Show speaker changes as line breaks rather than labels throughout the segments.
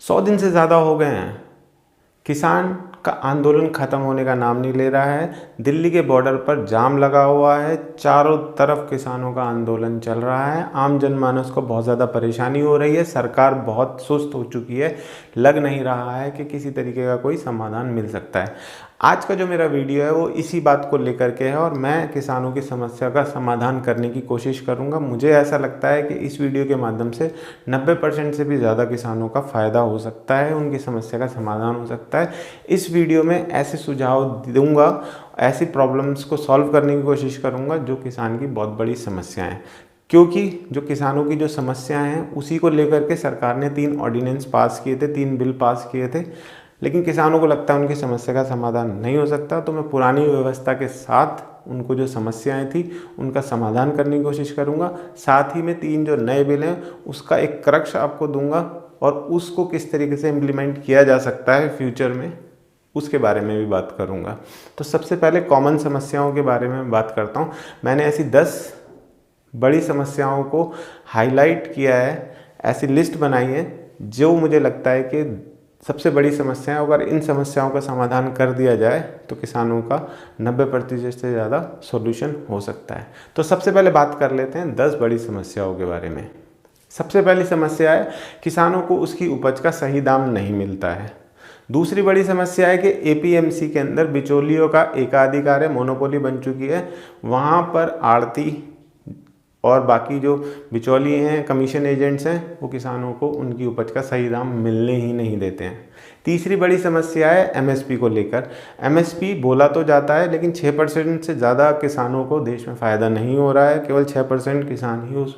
100 दिन से ज़्यादा हो गए हैं, किसान का आंदोलन ख़त्म होने का नाम नहीं ले रहा है। दिल्ली के बॉर्डर पर जाम लगा हुआ है, चारों तरफ किसानों का आंदोलन चल रहा है। आम जनमानस को बहुत ज़्यादा परेशानी हो रही है, सरकार बहुत सुस्त हो चुकी है, लग नहीं रहा है कि किसी तरीके का कोई समाधान मिल सकता है। आज का जो मेरा वीडियो है वो इसी बात को लेकर के है और मैं किसानों की समस्या का समाधान करने की कोशिश करूंगा। मुझे ऐसा लगता है कि इस वीडियो के माध्यम से 90% से भी ज़्यादा किसानों का फ़ायदा हो सकता है, उनकी समस्या का समाधान हो सकता है। इस वीडियो में ऐसे सुझाव दूंगा, ऐसी प्रॉब्लम्स को सॉल्व करने की कोशिश करूँगा जो किसान की बहुत बड़ी समस्याएँ हैं, क्योंकि जो किसानों की जो समस्याएं हैं उसी को लेकर के सरकार ने 3 ऑर्डिनेंस पास किए थे, 3 बिल पास किए थे, लेकिन किसानों को लगता है उनकी समस्या का समाधान नहीं हो सकता। तो मैं पुरानी व्यवस्था के साथ उनको जो समस्याएं थी उनका समाधान करने की कोशिश करूंगा। साथ ही में 3 जो नए बिल हैं उसका एक क्रक्ष आपको दूंगा और उसको किस तरीके से इम्प्लीमेंट किया जा सकता है फ्यूचर में, उसके बारे में भी बात करूंगा। तो सबसे पहले कॉमन समस्याओं के बारे में बात करता हूँ। मैंने ऐसी 10 बड़ी समस्याओं को हाईलाइट किया है, ऐसी लिस्ट बनाई है जो मुझे लगता है कि सबसे बड़ी समस्या है। अगर इन समस्याओं का समाधान कर दिया जाए तो किसानों का 90% से ज़्यादा सॉल्यूशन हो सकता है। तो सबसे पहले बात कर लेते हैं 10 बड़ी समस्याओं के बारे में। सबसे पहली समस्या है किसानों को उसकी उपज का सही दाम नहीं मिलता है। दूसरी बड़ी समस्या है कि एपीएमसी के अंदर बिचौलियों का एकाधिकार है, मोनोपोली बन चुकी है। वहाँ पर आड़ती और बाकी जो बिचौलिए हैं, कमीशन एजेंट्स हैं, वो किसानों को उनकी उपज का सही दाम मिलने ही नहीं देते हैं। तीसरी बड़ी समस्या है एमएसपी को लेकर। एमएसपी बोला तो जाता है लेकिन 6% से ज़्यादा किसानों को देश में फ़ायदा नहीं हो रहा है। केवल 6% किसान ही उस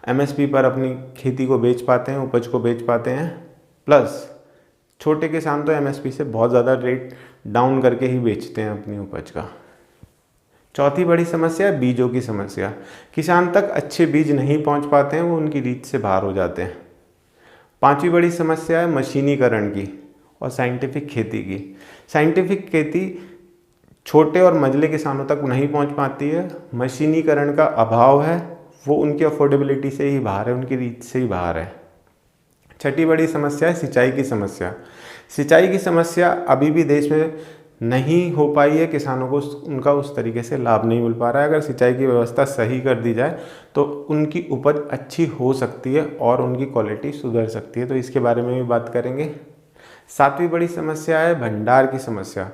एमएसपी पर अपनी खेती को बेच पाते हैं, उपज को बेच पाते हैं। प्लस छोटे किसान तो एमएसपी से बहुत ज़्यादा रेट डाउन करके ही बेचते हैं अपनी उपज का। चौथी बड़ी समस्या है बीजों की समस्या। किसान तक अच्छे बीज नहीं पहुंच पाते हैं, वो उनकी रीच से बाहर हो जाते हैं। पांचवी बड़ी समस्या है मशीनीकरण की और साइंटिफिक खेती की। साइंटिफिक खेती छोटे और मझले किसानों तक नहीं पहुंच पाती है, मशीनीकरण का अभाव है, वो उनकी अफोर्डेबिलिटी से ही बाहर है, उनकी रीच से ही बाहर है। छठी बड़ी समस्या है सिंचाई की समस्या। सिंचाई की समस्या अभी भी देश में नहीं हो पाई है, किसानों को उनका उस तरीके से लाभ नहीं मिल पा रहा है। अगर सिंचाई की व्यवस्था सही कर दी जाए तो उनकी उपज अच्छी हो सकती है और उनकी क्वालिटी सुधर सकती है, तो इसके बारे में भी बात करेंगे। सातवीं बड़ी समस्या है भंडार की समस्या।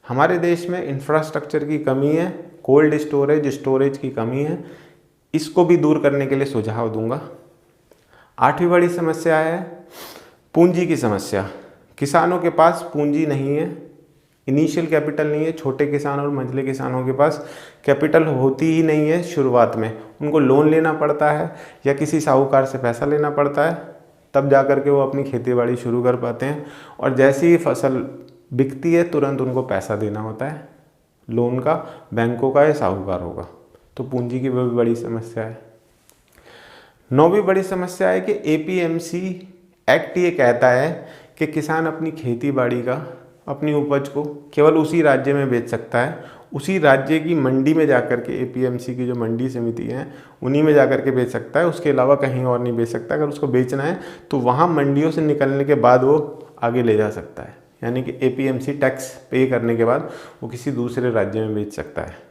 हमारे देश में इंफ्रास्ट्रक्चर की कमी है, कोल्ड स्टोरेज की कमी है, इसको भी दूर करने के लिए सुझाव दूंगा। आठवीं बड़ी समस्या है पूंजी की समस्या। किसानों के पास पूंजी नहीं है, इनिशियल कैपिटल नहीं है। छोटे किसान और मंझले किसानों के पास कैपिटल होती ही नहीं है शुरुआत में, उनको लोन लेना पड़ता है या किसी साहूकार से पैसा लेना पड़ता है, तब जा कर के वो अपनी खेतीबाड़ी शुरू कर पाते हैं। और जैसे ही फसल बिकती है तुरंत उनको पैसा देना होता है, लोन का, बैंकों का या साहूकारों का। तो पूंजी की भी बड़ी समस्या है। नौवीं बड़ी समस्या है कि एपीएमसी एक्ट ये कहता है कि किसान अपनी खेती बाड़ी का, अपनी उपज को केवल उसी राज्य में बेच सकता है, उसी राज्य की मंडी में जाकर के, एपीएमसी की जो मंडी समिति है उन्हीं में जाकर के बेच सकता है, उसके अलावा कहीं और नहीं बेच सकता। अगर उसको बेचना है तो वहाँ मंडियों से निकलने के बाद वो आगे ले जा सकता है, यानी कि एपीएमसी टैक्स पे करने के बाद वो किसी दूसरे राज्य में बेच सकता है।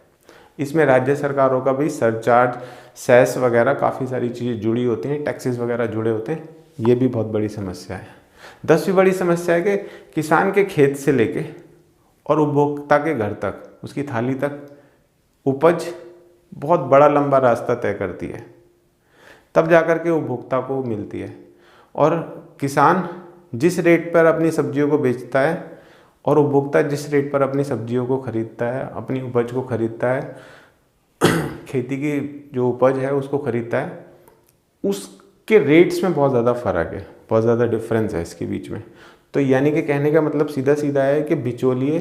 इसमें राज्य सरकारों का भी सरचार्ज, सेस वगैरह काफ़ी सारी चीज़ें जुड़ी होती हैं, टैक्सेस वगैरह जुड़े होते हैं, ये भी बहुत बड़ी समस्या है। 10वीं बड़ी समस्या है कि किसान के खेत से लेके और उपभोक्ता के घर तक, उसकी थाली तक उपज बहुत बड़ा लंबा रास्ता तय करती है, तब जाकर के उपभोक्ता को मिलती है। और किसान जिस रेट पर अपनी सब्जियों को बेचता है और उपभोक्ता जिस रेट पर अपनी सब्जियों को खरीदता है, अपनी उपज को खरीदता है, खेती की जो उपज है उसको खरीदता है, उसके रेट्स में बहुत ज़्यादा फ़र्क है, बहुत ज़्यादा डिफरेंस है इसके बीच में। तो यानी कि कहने का मतलब सीधा सीधा है कि बिचौलिए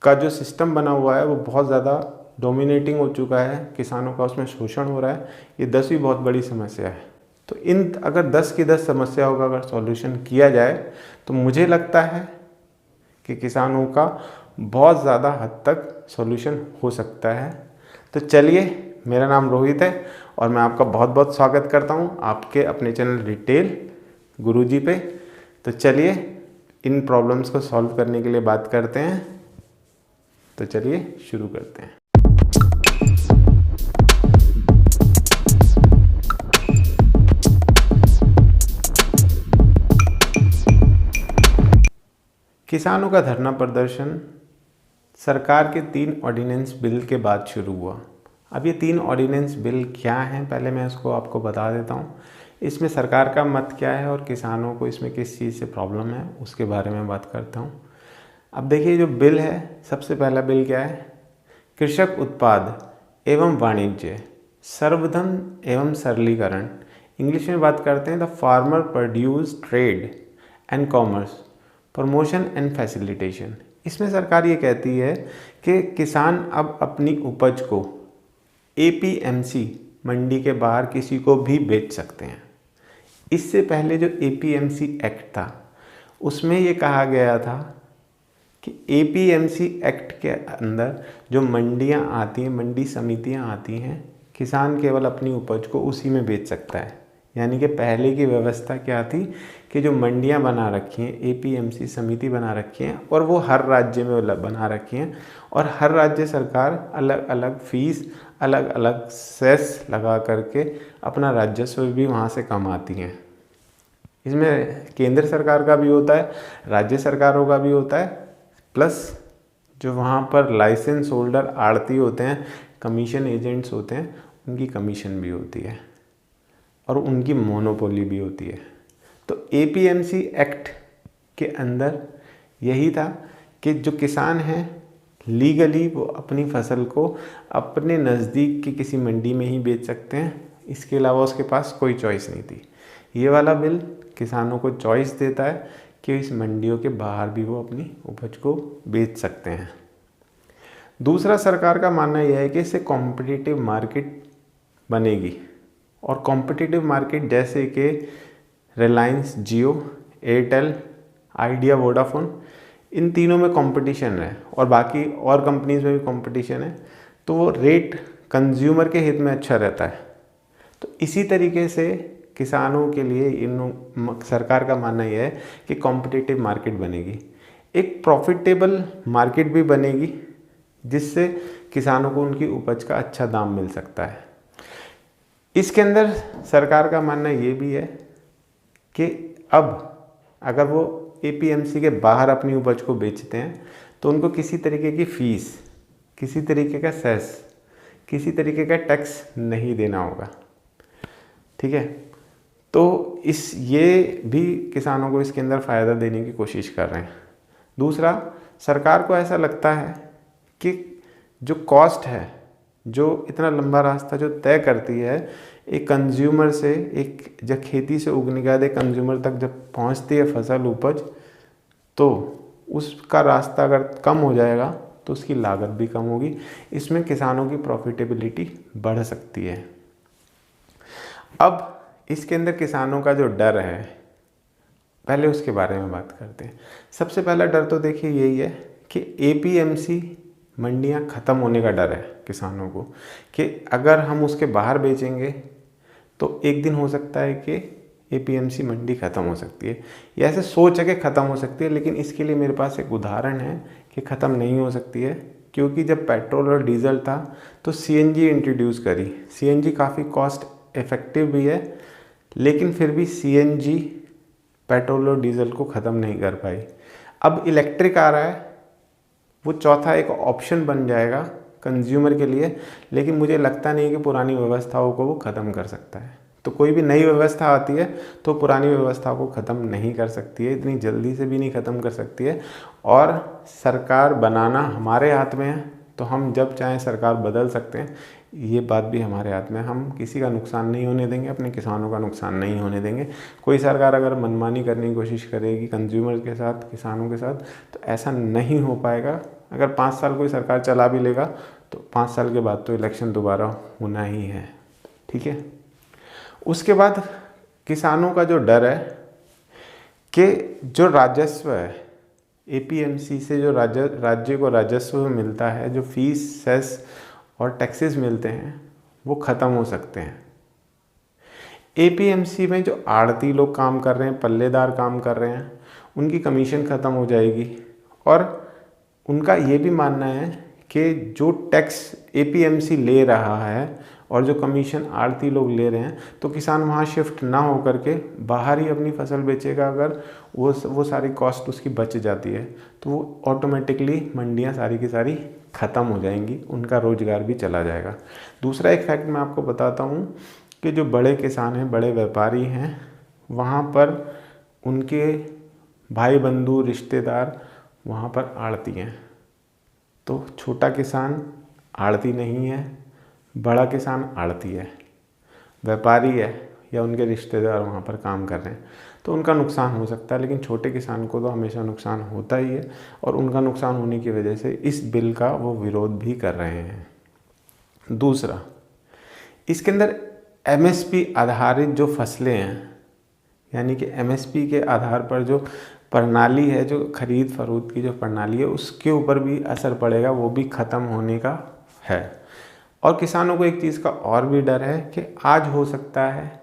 का जो सिस्टम बना हुआ है वो बहुत ज़्यादा डोमिनेटिंग हो चुका है, किसानों का उसमें शोषण हो रहा है। ये 10वीं बहुत बड़ी समस्या है। तो इन अगर 10 की 10 समस्याओं का अगर सॉल्यूशन किया जाए तो मुझे लगता है कि किसानों का बहुत ज़्यादा हद तक सॉल्यूशन हो सकता है। तो चलिए, मेरा नाम रोहित है और मैं आपका बहुत बहुत स्वागत करता हूँ आपके अपने चैनल रिटेल गुरुजी पे। तो चलिए इन प्रॉब्लम्स को सॉल्व करने के लिए बात करते हैं। तो चलिए शुरू करते हैं। किसानों का धरना प्रदर्शन सरकार के 3 ऑर्डिनेंस बिल के बाद शुरू हुआ। अब ये 3 ऑर्डिनेंस बिल क्या हैं, पहले मैं इसको आपको बता देता हूँ। इसमें सरकार का मत क्या है और किसानों को इसमें किस चीज़ से प्रॉब्लम है उसके बारे में बात करता हूँ। अब देखिए जो बिल है, सबसे पहला बिल क्या है, कृषक उत्पाद एवं वाणिज्य सर्वधन एवं सरलीकरण। इंग्लिश में बात करते हैं the farmer produce trade and commerce promotion and facilitation. इसमें सरकार ये कहती है कि किसान अब अपनी उपज को APMC मंडी के बाहर किसी को भी बेच सकते हैं। इससे पहले जो APMC एक्ट था उसमें ये कहा गया था कि APMC एक्ट के अंदर जो मंडियां आती हैं, मंडी समितियां आती हैं, किसान केवल अपनी उपज को उसी में बेच सकता है। यानी कि पहले की व्यवस्था क्या थी कि जो मंडियां बना रखी हैं, APMC समिति बना रखी हैं और वो हर राज्य में बना रखी हैं और हर राज्य सरकार अलग अलग फीस, अलग अलग सेस लगा करके अपना राजस्व भी वहाँ से कमाती हैं। इसमें केंद्र सरकार का भी होता है, राज्य सरकारों का भी होता है, प्लस जो वहाँ पर लाइसेंस होल्डर आड़ती होते हैं, कमीशन एजेंट्स होते हैं, उनकी कमीशन भी होती है और उनकी मोनोपोली भी होती है। तो APMC एक्ट के अंदर यही था कि जो किसान हैं लीगली वो अपनी फसल को अपने नज़दीक की किसी मंडी में ही बेच सकते हैं, इसके अलावा उसके पास कोई चॉइस नहीं थी। ये वाला बिल किसानों को चॉइस देता है कि इस मंडियों के बाहर भी वो अपनी उपज को बेच सकते हैं। दूसरा, सरकार का मानना यह है कि इससे कॉम्पिटिटिव मार्केट बनेगी और कॉम्पिटिटिव मार्केट जैसे कि रिलायंस जियो, एयरटेल, आइडिया, वोडाफोन, इन तीनों में कंपटीशन है और बाकी और कंपनीज में भी कंपटीशन है, तो वो रेट कंज्यूमर के हित में अच्छा रहता है। तो इसी तरीके से किसानों के लिए सरकार का मानना यह है कि कॉम्पिटिटिव मार्केट बनेगी, एक प्रॉफिटेबल मार्केट भी बनेगी जिससे किसानों को उनकी उपज का अच्छा दाम मिल सकता है। इसके अंदर सरकार का मानना ये भी है कि अब अगर वो APMC के बाहर अपनी उपज को बेचते हैं तो उनको किसी तरीके की फ़ीस, किसी तरीके का सेस, किसी तरीके का टैक्स नहीं देना होगा। ठीक है, तो ये भी किसानों को इसके अंदर फ़ायदा देने की कोशिश कर रहे हैं। दूसरा, सरकार को ऐसा लगता है कि जो कॉस्ट है, जो इतना लंबा रास्ता जो तय करती है एक कंज्यूमर से, एक जब खेती से उगने के बाद एक कंज्यूमर तक जब पहुंचती है फसल, उपज, तो उसका रास्ता अगर कम हो जाएगा तो उसकी लागत भी कम होगी। इसमें किसानों की प्रॉफिटेबिलिटी बढ़ सकती है। अब इसके अंदर किसानों का जो डर है, पहले उसके बारे में बात करते हैं। सबसे पहला डर तो देखिए यही है कि APMC मंडियां ख़त्म होने का डर है किसानों को, कि अगर हम उसके बाहर बेचेंगे तो एक दिन हो सकता है कि APMC मंडी ख़त्म हो सकती है। ये ऐसे सोच है कि ख़त्म हो सकती है, लेकिन इसके लिए मेरे पास एक उदाहरण है कि ख़त्म नहीं हो सकती है। क्योंकि जब पेट्रोल और डीजल था तो CNG इंट्रोड्यूस करी। CNG काफ़ी कॉस्ट इफ़ेक्टिव भी है, लेकिन फिर भी CNG पेट्रोल और डीजल को ख़त्म नहीं कर पाई। अब इलेक्ट्रिक आ रहा है, वो चौथा एक ऑप्शन बन जाएगा कंज्यूमर के लिए, लेकिन मुझे लगता नहीं कि पुरानी व्यवस्थाओं को वो ख़त्म कर सकता है। तो कोई भी नई व्यवस्था आती है तो पुरानी व्यवस्था को ख़त्म नहीं कर सकती है, इतनी जल्दी से भी नहीं ख़त्म कर सकती है। और सरकार बनाना हमारे हाथ में है, तो हम जब चाहें सरकार बदल सकते हैं। ये बात भी हमारे हाथ में, हम किसी का नुकसान नहीं होने देंगे, अपने किसानों का नुकसान नहीं होने देंगे। कोई सरकार अगर मनमानी करने की कोशिश करेगी कंज्यूमर के साथ, किसानों के साथ, तो ऐसा नहीं हो पाएगा। अगर 5 साल कोई सरकार चला भी लेगा तो 5 साल के बाद तो इलेक्शन दोबारा होना ही है। ठीक है, उसके बाद किसानों का जो डर है कि जो राजस्व है APMC से, जो राज्य को राजस्व मिलता है, जो फीस, सेस और टैक्सेस मिलते हैं, वो ख़त्म हो सकते हैं। एपीएमसी में जो आड़ती लोग काम कर रहे हैं, पल्लेदार काम कर रहे हैं, उनकी कमीशन ख़त्म हो जाएगी। और उनका ये भी मानना है कि जो टैक्स एपीएमसी ले रहा है और जो कमीशन आड़ती लोग ले रहे हैं, तो किसान वहाँ शिफ्ट ना हो करके बाहर ही अपनी फसल बेचेगा। अगर वो सारी कॉस्ट उसकी बच जाती है तो वो ऑटोमेटिकली मंडियाँ सारी की सारी ख़त्म हो जाएंगी, उनका रोज़गार भी चला जाएगा। दूसरा एक फैक्ट मैं आपको बताता हूँ कि जो बड़े किसान हैं, बड़े व्यापारी हैं, वहाँ पर उनके भाई बंधु रिश्तेदार वहाँ पर आड़ती हैं। तो छोटा किसान आड़ती नहीं है, बड़ा किसान आड़ती है, व्यापारी है या उनके रिश्तेदार वहाँ पर काम कर रहे हैं, तो उनका नुकसान हो सकता है। लेकिन छोटे किसान को तो हमेशा नुकसान होता ही है, और उनका नुकसान होने की वजह से इस बिल का वो विरोध भी कर रहे हैं। दूसरा, इसके अंदर एमएसपी आधारित जो फसलें हैं, यानी कि एमएसपी के आधार पर जो प्रणाली है, जो खरीद फरोख्त की जो प्रणाली है, उसके ऊपर भी असर पड़ेगा, वो भी ख़त्म होने का है। और किसानों को एक चीज़ का और भी डर है कि आज हो सकता है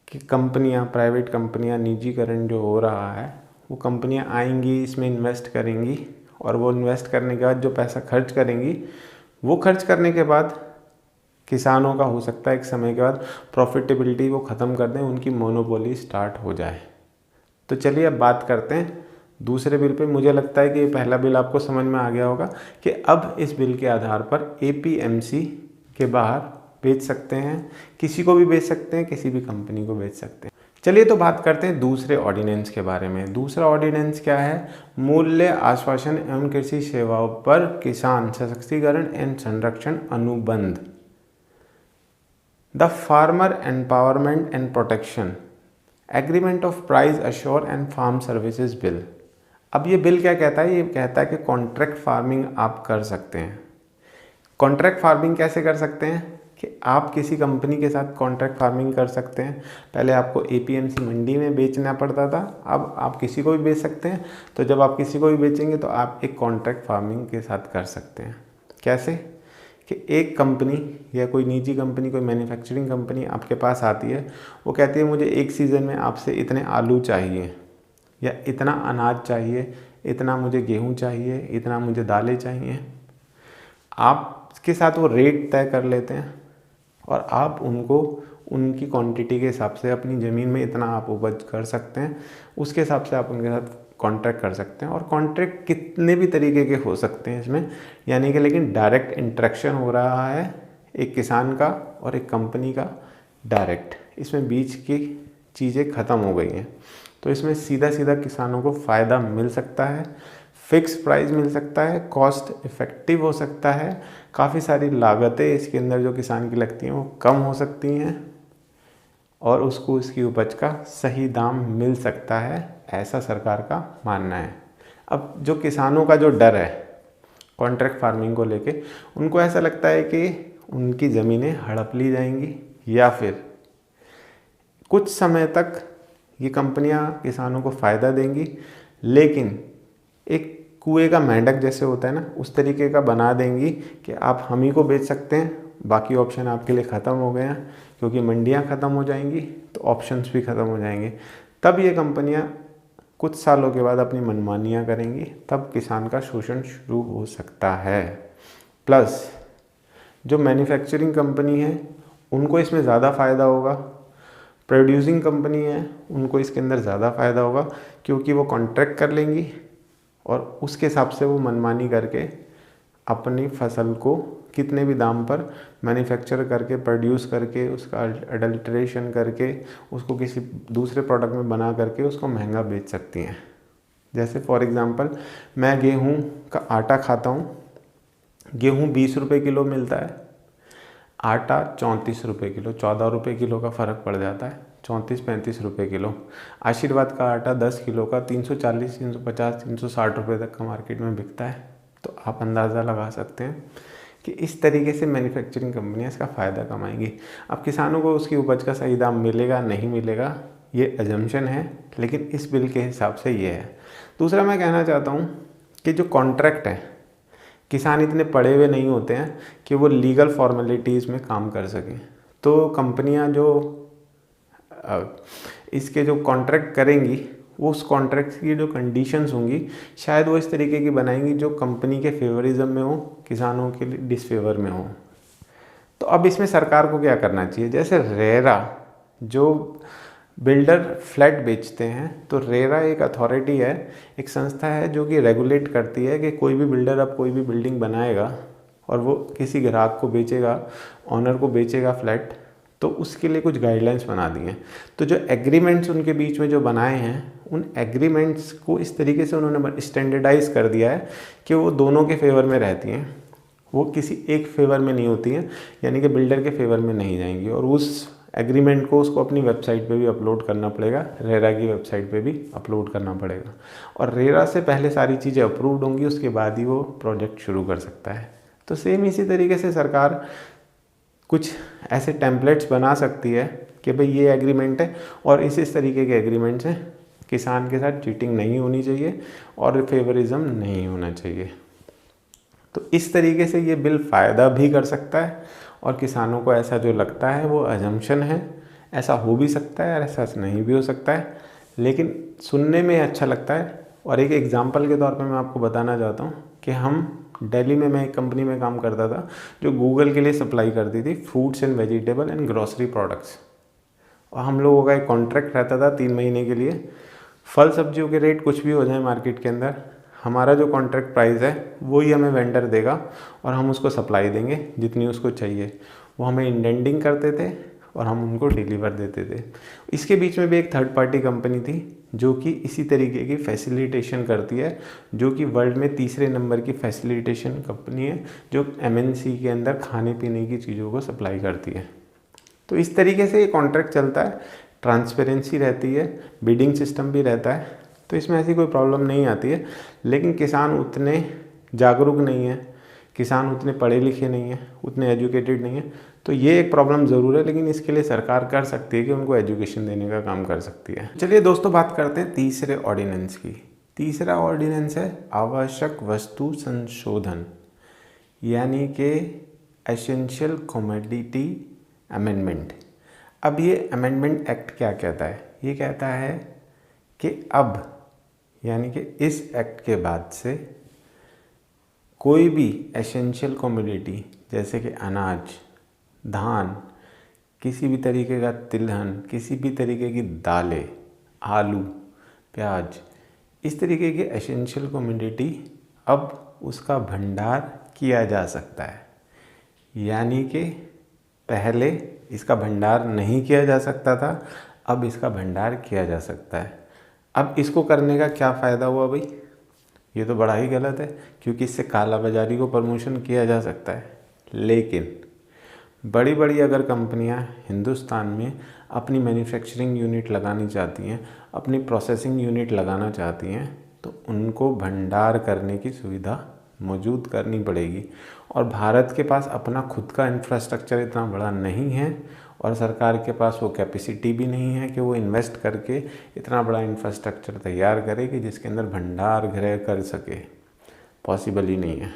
कि कंपनियां, प्राइवेट कंपनियां, निजीकरण जो हो रहा है, वो कंपनियां आएंगी, इसमें इन्वेस्ट करेंगी, और वो इन्वेस्ट करने के बाद जो पैसा खर्च करेंगी, वो खर्च करने के बाद किसानों का हो सकता है एक समय के बाद प्रॉफिटेबिलिटी वो ख़त्म कर दें, उनकी मोनोपोली स्टार्ट हो जाए। तो चलिए अब बात करते हैं दूसरे बिल पे। मुझे लगता है कि ये पहला बिल आपको समझ में आ गया होगा कि अब इस बिल के आधार पर एपीएमसी के बाहर बेच सकते हैं, किसी को भी बेच सकते हैं, किसी भी कंपनी को बेच सकते हैं। चलिए तो बात करते हैं दूसरे ऑर्डिनेंस के बारे में। दूसरा ऑर्डिनेंस क्या है? मूल्य आश्वासन एवं कृषि सेवाओं पर किसान सशक्तिकरण एवं संरक्षण अनुबंध, the farmer empowerment and protection agreement of price assure and farm services bill. अब ये बिल क्या कहता है? ये कहता है कि कॉन्ट्रैक्ट फार्मिंग आप कर सकते हैं। कॉन्ट्रैक्ट फार्मिंग कैसे कर सकते हैं? कि आप किसी कंपनी के साथ कॉन्ट्रैक्ट फार्मिंग कर सकते हैं। पहले आपको एपीएमसी मंडी में बेचना पड़ता था, अब आप किसी को भी बेच सकते हैं। तो जब आप किसी को भी बेचेंगे तो आप एक कॉन्ट्रैक्ट फार्मिंग के साथ कर सकते हैं। कैसे? कि एक कंपनी या कोई निजी कंपनी, कोई मैन्युफैक्चरिंग कंपनी आपके पास आती है, वो कहती है मुझे एक सीज़न में आपसे इतने आलू चाहिए, या इतना अनाज चाहिए, इतना मुझे गेहूं चाहिए, इतना मुझे दालें चाहिए। आपके साथ वो रेट तय कर लेते हैं और आप उनको उनकी क्वांटिटी के हिसाब से अपनी ज़मीन में इतना आप उपज कर सकते हैं, उसके हिसाब से आप उनके साथ कॉन्ट्रैक्ट कर सकते हैं। और कॉन्ट्रैक्ट कितने भी तरीके के हो सकते हैं इसमें, यानी कि लेकिन डायरेक्ट इंटरेक्शन हो रहा है एक किसान का और एक कंपनी का डायरेक्ट। इसमें बीच की चीज़ें ख़त्म हो गई हैं, तो इसमें सीधा सीधा किसानों को फ़ायदा मिल सकता है, फिक्स प्राइस मिल सकता है, कॉस्ट इफ़ेक्टिव हो सकता है, काफ़ी सारी लागतें इसके अंदर जो किसान की लगती हैं वो कम हो सकती हैं, और उसको इसकी उपज का सही दाम मिल सकता है, ऐसा सरकार का मानना है। अब जो किसानों का जो डर है कॉन्ट्रैक्ट फार्मिंग को लेके, उनको ऐसा लगता है कि उनकी ज़मीनें हड़प ली जाएंगी, या फिर कुछ समय तक ये कंपनियां किसानों को फ़ायदा देंगी, लेकिन एक कुएं का मेंढक जैसे होता है ना, उस तरीके का बना देंगी कि आप हम ही को बेच सकते हैं, बाकी ऑप्शन आपके लिए ख़त्म हो गए हैं। क्योंकि मंडियां ख़त्म हो जाएंगी तो ऑप्शंस भी ख़त्म हो जाएंगे। तब ये कंपनियां कुछ सालों के बाद अपनी मनमानियां करेंगी, तब किसान का शोषण शुरू हो सकता है। प्लस जो मैन्युफैक्चरिंग कंपनी है उनको इसमें ज़्यादा फ़ायदा होगा, प्रोड्यूसिंग कंपनी है उनको इसके अंदर ज़्यादा फ़ायदा होगा, क्योंकि वो कॉन्ट्रैक्ट कर लेंगी और उसके हिसाब से वो मनमानी करके अपनी फसल को कितने भी दाम पर मैन्युफैक्चर करके, प्रोड्यूस करके, उसका अडल्ट्रेशन करके, उसको किसी दूसरे प्रोडक्ट में बना करके उसको महंगा बेच सकती हैं। जैसे फॉर एग्ज़ाम्पल मैं गेहूं का आटा खाता हूं, गेहूं 20 रुपये किलो मिलता है, आटा 34 रुपये किलो, 14 रुपये किलो का फ़र्क पड़ जाता है, 34-35 रुपये किलो। आशीर्वाद का आटा 10 किलो का 340, 350, 360 रुपये तक का मार्केट में बिकता है। तो आप अंदाज़ा लगा सकते हैं कि इस तरीके से मैन्युफैक्चरिंग कंपनियां इसका फ़ायदा कमाएंगी। अब किसानों को उसकी उपज का सही दाम मिलेगा नहीं मिलेगा ये अजम्पशन है, लेकिन इस बिल के हिसाब से ये है। दूसरा मैं कहना चाहता हूँ कि जो कॉन्ट्रैक्ट है, किसान इतने पढ़े हुए नहीं होते हैं कि वो लीगल फॉर्मेलिटीज़ में काम कर सकें। तो कंपनियां जो इसके जो कॉन्ट्रैक्ट करेंगी वो उस कॉन्ट्रैक्ट की जो कंडीशंस होंगी शायद वो इस तरीके की बनाएंगी जो कंपनी के फेवरिज्म में हो, किसानों के लिए डिसफेवर में हो। तो अब इसमें सरकार को क्या करना चाहिए, जैसे रेरा जो बिल्डर फ्लैट बेचते हैं, तो रेरा एक अथॉरिटी है, एक संस्था है जो कि रेगुलेट करती है कि कोई भी बिल्डर अब कोई भी बिल्डिंग बनाएगा और वो किसी ग्राहक को बेचेगा, ऑनर को बेचेगा फ्लैट, तो उसके लिए कुछ गाइडलाइंस बना दी हैं। तो जो एग्रीमेंट्स उनके बीच में जो बनाए हैं, उन एग्रीमेंट्स को इस तरीके से उन्होंने स्टैंडर्डाइज कर दिया है कि वो दोनों के फेवर में रहती हैं, वो किसी एक फेवर में नहीं होती हैं, यानी कि बिल्डर के फेवर में नहीं जाएंगी। और उस एग्रीमेंट को उसको अपनी वेबसाइट पे भी अपलोड करना पड़ेगा, रेरा की वेबसाइट पे भी अपलोड करना पड़ेगा, और रेरा से पहले सारी चीज़ें अप्रूव्ड होंगी, उसके बाद ही वो प्रोजेक्ट शुरू कर सकता है। तो सेम इसी तरीके से सरकार कुछ ऐसे टेम्पलेट्स बना सकती है कि भाई ये एग्रीमेंट है और इस तरीके के एग्रीमेंट्स हैं, किसान के साथ चीटिंग नहीं होनी चाहिए और फेवरिज्म नहीं होना चाहिए। तो इस तरीके से ये बिल फ़ायदा भी कर सकता है, और किसानों को ऐसा जो लगता है वो अजम्पशन है, ऐसा हो भी सकता है और ऐसा नहीं भी हो सकता है, लेकिन सुनने में अच्छा लगता है। और एक एग्जांपल के तौर पे मैं आपको बताना चाहता हूँ कि हम दिल्ली में, मैं एक कंपनी में काम करता था जो गूगल के लिए सप्लाई करती थी fruits and vegetable and grocery products, और हम लोगों का एक कॉन्ट्रैक्ट रहता था 3 महीने के लिए। फल सब्जियों के रेट कुछ भी हो जाए मार्केट के अंदर, हमारा जो कॉन्ट्रैक्ट प्राइस है वही हमें वेंडर देगा और हम उसको सप्लाई देंगे जितनी उसको चाहिए। वो हमें इंडेंटिंग करते थे और हम उनको डिलीवर देते थे। इसके बीच में भी एक थर्ड पार्टी कंपनी थी जो कि इसी तरीके की फैसिलिटेशन करती है, जो कि वर्ल्ड में तीसरे नंबर की फैसिलिटेशन कंपनी है, जो MNC के अंदर खाने पीने की चीज़ों को सप्लाई करती है। तो इस तरीके से ये कॉन्ट्रैक्ट चलता है, ट्रांसपेरेंसी रहती है, बिडिंग सिस्टम भी रहता है, तो इसमें ऐसी कोई प्रॉब्लम नहीं आती है। लेकिन किसान उतने जागरूक नहीं है, किसान उतने पढ़े लिखे नहीं हैं, उतने एजुकेटेड नहीं है, तो ये एक प्रॉब्लम ज़रूर है। लेकिन इसके लिए सरकार कर सकती है कि उनको एजुकेशन देने का काम कर सकती है। चलिए दोस्तों, बात करते हैं तीसरे ऑर्डिनेंस की। तीसरा ऑर्डिनेंस है आवश्यक वस्तु संशोधन, यानी कि एसेंशियल कमोडिटी अमेंडमेंट। अब ये अमेंडमेंट एक्ट क्या कहता है? ये कहता है कि अब, यानी कि इस एक्ट के बाद से कोई भी एसेंशियल कमोडिटी जैसे कि अनाज, धान, किसी भी तरीके का तिलहन, किसी भी तरीके की दालें, आलू, प्याज, इस तरीके की एसेंशियल कमोडिटी अब उसका भंडार किया जा सकता है। यानी कि पहले इसका भंडार नहीं किया जा सकता था, अब इसका भंडार किया जा सकता है। अब इसको करने का क्या फ़ायदा हुआ भाई? ये तो बड़ा ही गलत है, क्योंकि इससे काला बाजारी को प्रमोशन किया जा सकता है। लेकिन बड़ी बड़ी अगर कंपनियां हिंदुस्तान में अपनी मैन्युफैक्चरिंग यूनिट लगानी चाहती हैं, अपनी प्रोसेसिंग यूनिट लगाना चाहती हैं, तो उनको भंडार करने की सुविधा मौजूद करनी पड़ेगी। और भारत के पास अपना खुद का इंफ्रास्ट्रक्चर इतना बड़ा नहीं है, और सरकार के पास वो कैपेसिटी भी नहीं है कि वो इन्वेस्ट करके इतना बड़ा इंफ्रास्ट्रक्चर तैयार करे कि जिसके अंदर भंडार गृह कर सके। पॉसिबल ही नहीं है।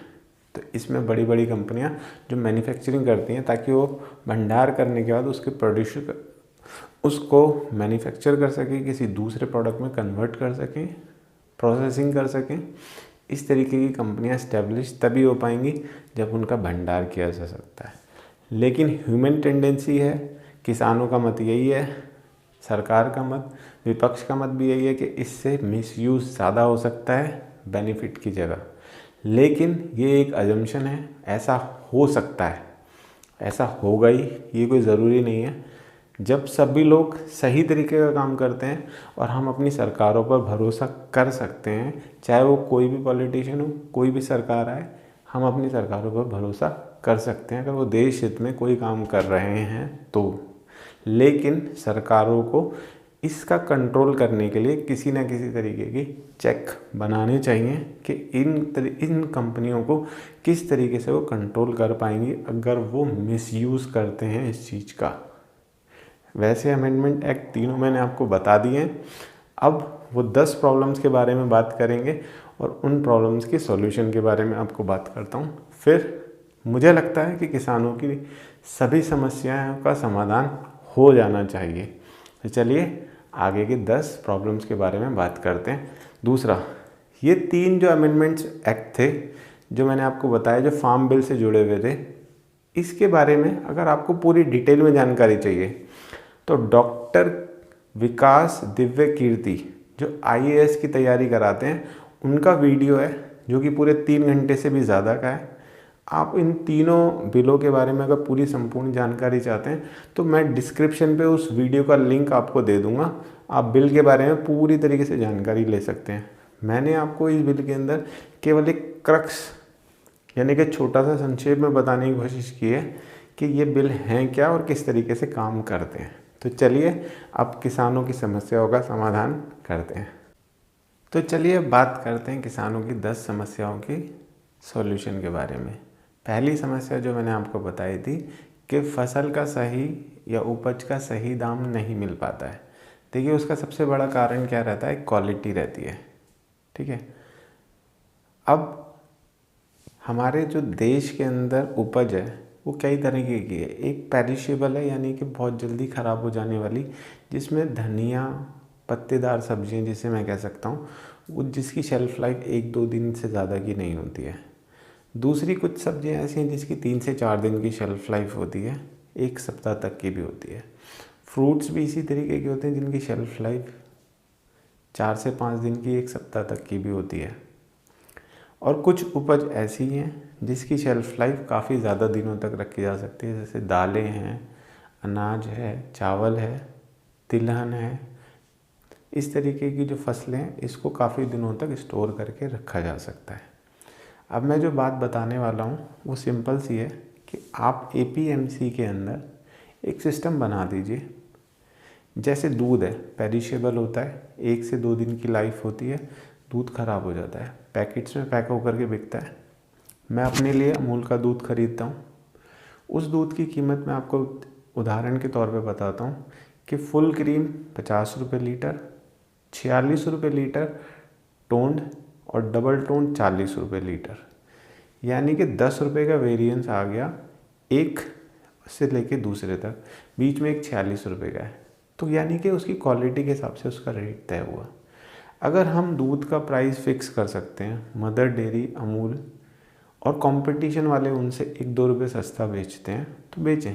तो इसमें बड़ी बड़ी कंपनियां जो मैन्युफैक्चरिंग करती हैं, ताकि वो भंडार करने के बाद उसको मैन्युफैक्चर कर सकें, किसी दूसरे प्रोडक्ट में कन्वर्ट कर सकें, प्रोसेसिंग कर सकें, इस तरीके की कंपनियां इस्टेब्लिश तभी हो पाएंगी जब उनका भंडार किया जा सकता है। लेकिन ह्यूमन टेंडेंसी है, किसानों का मत यही है, सरकार का मत, विपक्ष का मत भी यही है कि इससे मिसयूज़ ज़्यादा हो सकता है बेनिफिट की जगह। लेकिन ये एक अजम्पशन है, ऐसा हो सकता है, ऐसा होगा ही, ये कोई ज़रूरी नहीं है। जब सभी लोग सही तरीके का काम करते हैं और हम अपनी सरकारों पर भरोसा कर सकते हैं, चाहे वो कोई भी पॉलिटिशियन हो, कोई भी सरकार आए, हम अपनी सरकारों पर भरोसा कर सकते हैं अगर वो देश हित में कोई काम कर रहे हैं तो। लेकिन सरकारों को इसका कंट्रोल करने के लिए किसी न किसी तरीके की चेक बनाने चाहिए कि इन कंपनियों को किस तरीके से वो कंट्रोल कर पाएंगी अगर वो मिसयूज़ करते हैं इस चीज़ का। वैसे अमेंडमेंट एक्ट तीनों मैंने आपको बता दिए हैं। अब वो 10 प्रॉब्लम्स के बारे में बात करेंगे और उन प्रॉब्लम्स के सॉल्यूशन के बारे में आपको बात करता हूँ। फिर मुझे लगता है कि किसानों की सभी समस्याओं का समाधान हो जाना चाहिए। तो चलिए आगे के 10 प्रॉब्लम्स के बारे में बात करते हैं। दूसरा, ये 3 जो अमेंडमेंट्स एक्ट थे जो मैंने आपको बताया, जो फार्म बिल से जुड़े हुए थे, इसके बारे में अगर आपको पूरी डिटेल में जानकारी चाहिए तो डॉक्टर विकास दिव्य कीर्ति जो IAS की तैयारी कराते हैं, उनका वीडियो है जो कि पूरे 3 घंटे से भी ज़्यादा का है। आप इन तीनों बिलों के बारे में अगर पूरी संपूर्ण जानकारी चाहते हैं तो मैं डिस्क्रिप्शन पे उस वीडियो का लिंक आपको दे दूंगा। आप बिल के बारे में पूरी तरीके से जानकारी ले सकते हैं। मैंने आपको इस बिल के अंदर केवल एक क्रक्स यानी कि छोटा सा संक्षेप में बताने की कोशिश की है कि ये बिल हैं क्या और किस तरीके से काम करते हैं। तो चलिए अब किसानों की समस्याओं का समाधान करते हैं। तो चलिए अब बात करते हैं किसानों की 10 समस्याओं की सॉल्यूशन के बारे में। पहली समस्या जो मैंने आपको बताई थी कि फसल का सही या उपज का सही दाम नहीं मिल पाता है। देखिए उसका सबसे बड़ा कारण क्या रहता है, क्वालिटी रहती है। ठीक है, अब हमारे जो देश के अंदर उपज है वो कई तरीके की है। एक पेरिशेबल है यानी कि बहुत जल्दी ख़राब हो जाने वाली, जिसमें धनिया, पत्तेदार सब्जियां जिसे मैं कह सकता हूँ, वो जिसकी शेल्फ़ लाइफ 1-2 दिन से ज़्यादा की नहीं होती है। दूसरी कुछ सब्जियां ऐसी हैं जिसकी 3 से 4 दिन की शेल्फ़ लाइफ होती है, 1 सप्ताह तक की भी होती है। फ्रूट्स भी इसी तरीके के होते हैं जिनकी शेल्फ़ लाइफ 4 से 5 दिन की, 1 सप्ताह तक की भी होती है। और कुछ उपज ऐसी हैं जिसकी शेल्फ़ लाइफ काफ़ी ज़्यादा दिनों तक रखी जा सकती है, जैसे दालें हैं, अनाज है, चावल है, तिलहन है। इस तरीके की जो फसलें हैं इसको काफ़ी दिनों तक स्टोर करके रखा जा सकता है। अब मैं जो बात बताने वाला हूँ वो सिंपल सी है कि आप APMC के अंदर एक सिस्टम बना दीजिए। जैसे दूध है, पेरिशेबल होता है, 1 से 2 दिन की लाइफ होती है, दूध ख़राब हो जाता है, पैकेट्स में पैक होकर के बिकता है। मैं अपने लिए अमूल का दूध खरीदता हूँ। उस दूध की कीमत मैं आपको उदाहरण के तौर पे बताता हूँ कि फुल क्रीम 50 रुपये लीटर, 46 रुपये लीटर टोंड और डबल टोंड 40 रुपये लीटर, यानी कि 10 रुपये का वेरिएंस आ गया एक से लेके दूसरे तक, बीच में एक 46 रुपये का है। तो यानी कि उसकी क्वालिटी के हिसाब से उसका रेट तय हुआ। अगर हम दूध का प्राइस फिक्स कर सकते हैं, मदर डेयरी, अमूल और कंपटीशन वाले उनसे 1-2 रुपये सस्ता बेचते हैं तो बेचें।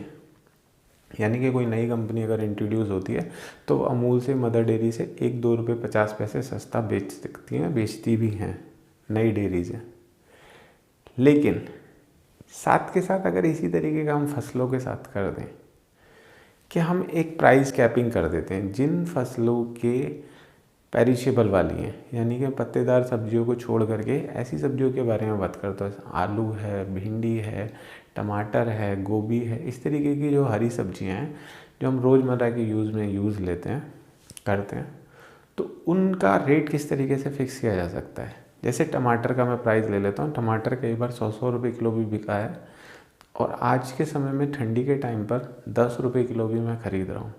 यानी कि कोई नई कंपनी अगर इंट्रोड्यूस होती है तो अमूल से, मदर डेयरी से 1-2 रुपये 50 पैसे सस्ता बेच सकती हैं, बेचती भी हैं नई डेयरीज हैं। लेकिन साथ के साथ अगर इसी तरीके का हम फसलों के साथ कर दें कि हम एक प्राइस कैपिंग कर देते हैं जिन फसलों के पेरिशेबल वाली हैं, यानी कि पत्तेदार सब्जियों को छोड़ करके ऐसी सब्जियों के बारे में बात करता हूँ, आलू है, भिंडी है, टमाटर है, गोभी है, इस तरीके की जो हरी सब्जियां हैं जो हम रोज़मर्रा के यूज़ लेते हैं, करते हैं, तो उनका रेट किस तरीके से फिक्स किया जा सकता है। जैसे टमाटर का मैं प्राइस ले लेता हूँ। टमाटर कई बार 100 रुपये किलो भी बिका है और आज के समय में ठंडी के टाइम पर 10 रुपये किलो भी मैं ख़रीद रहा हूँ।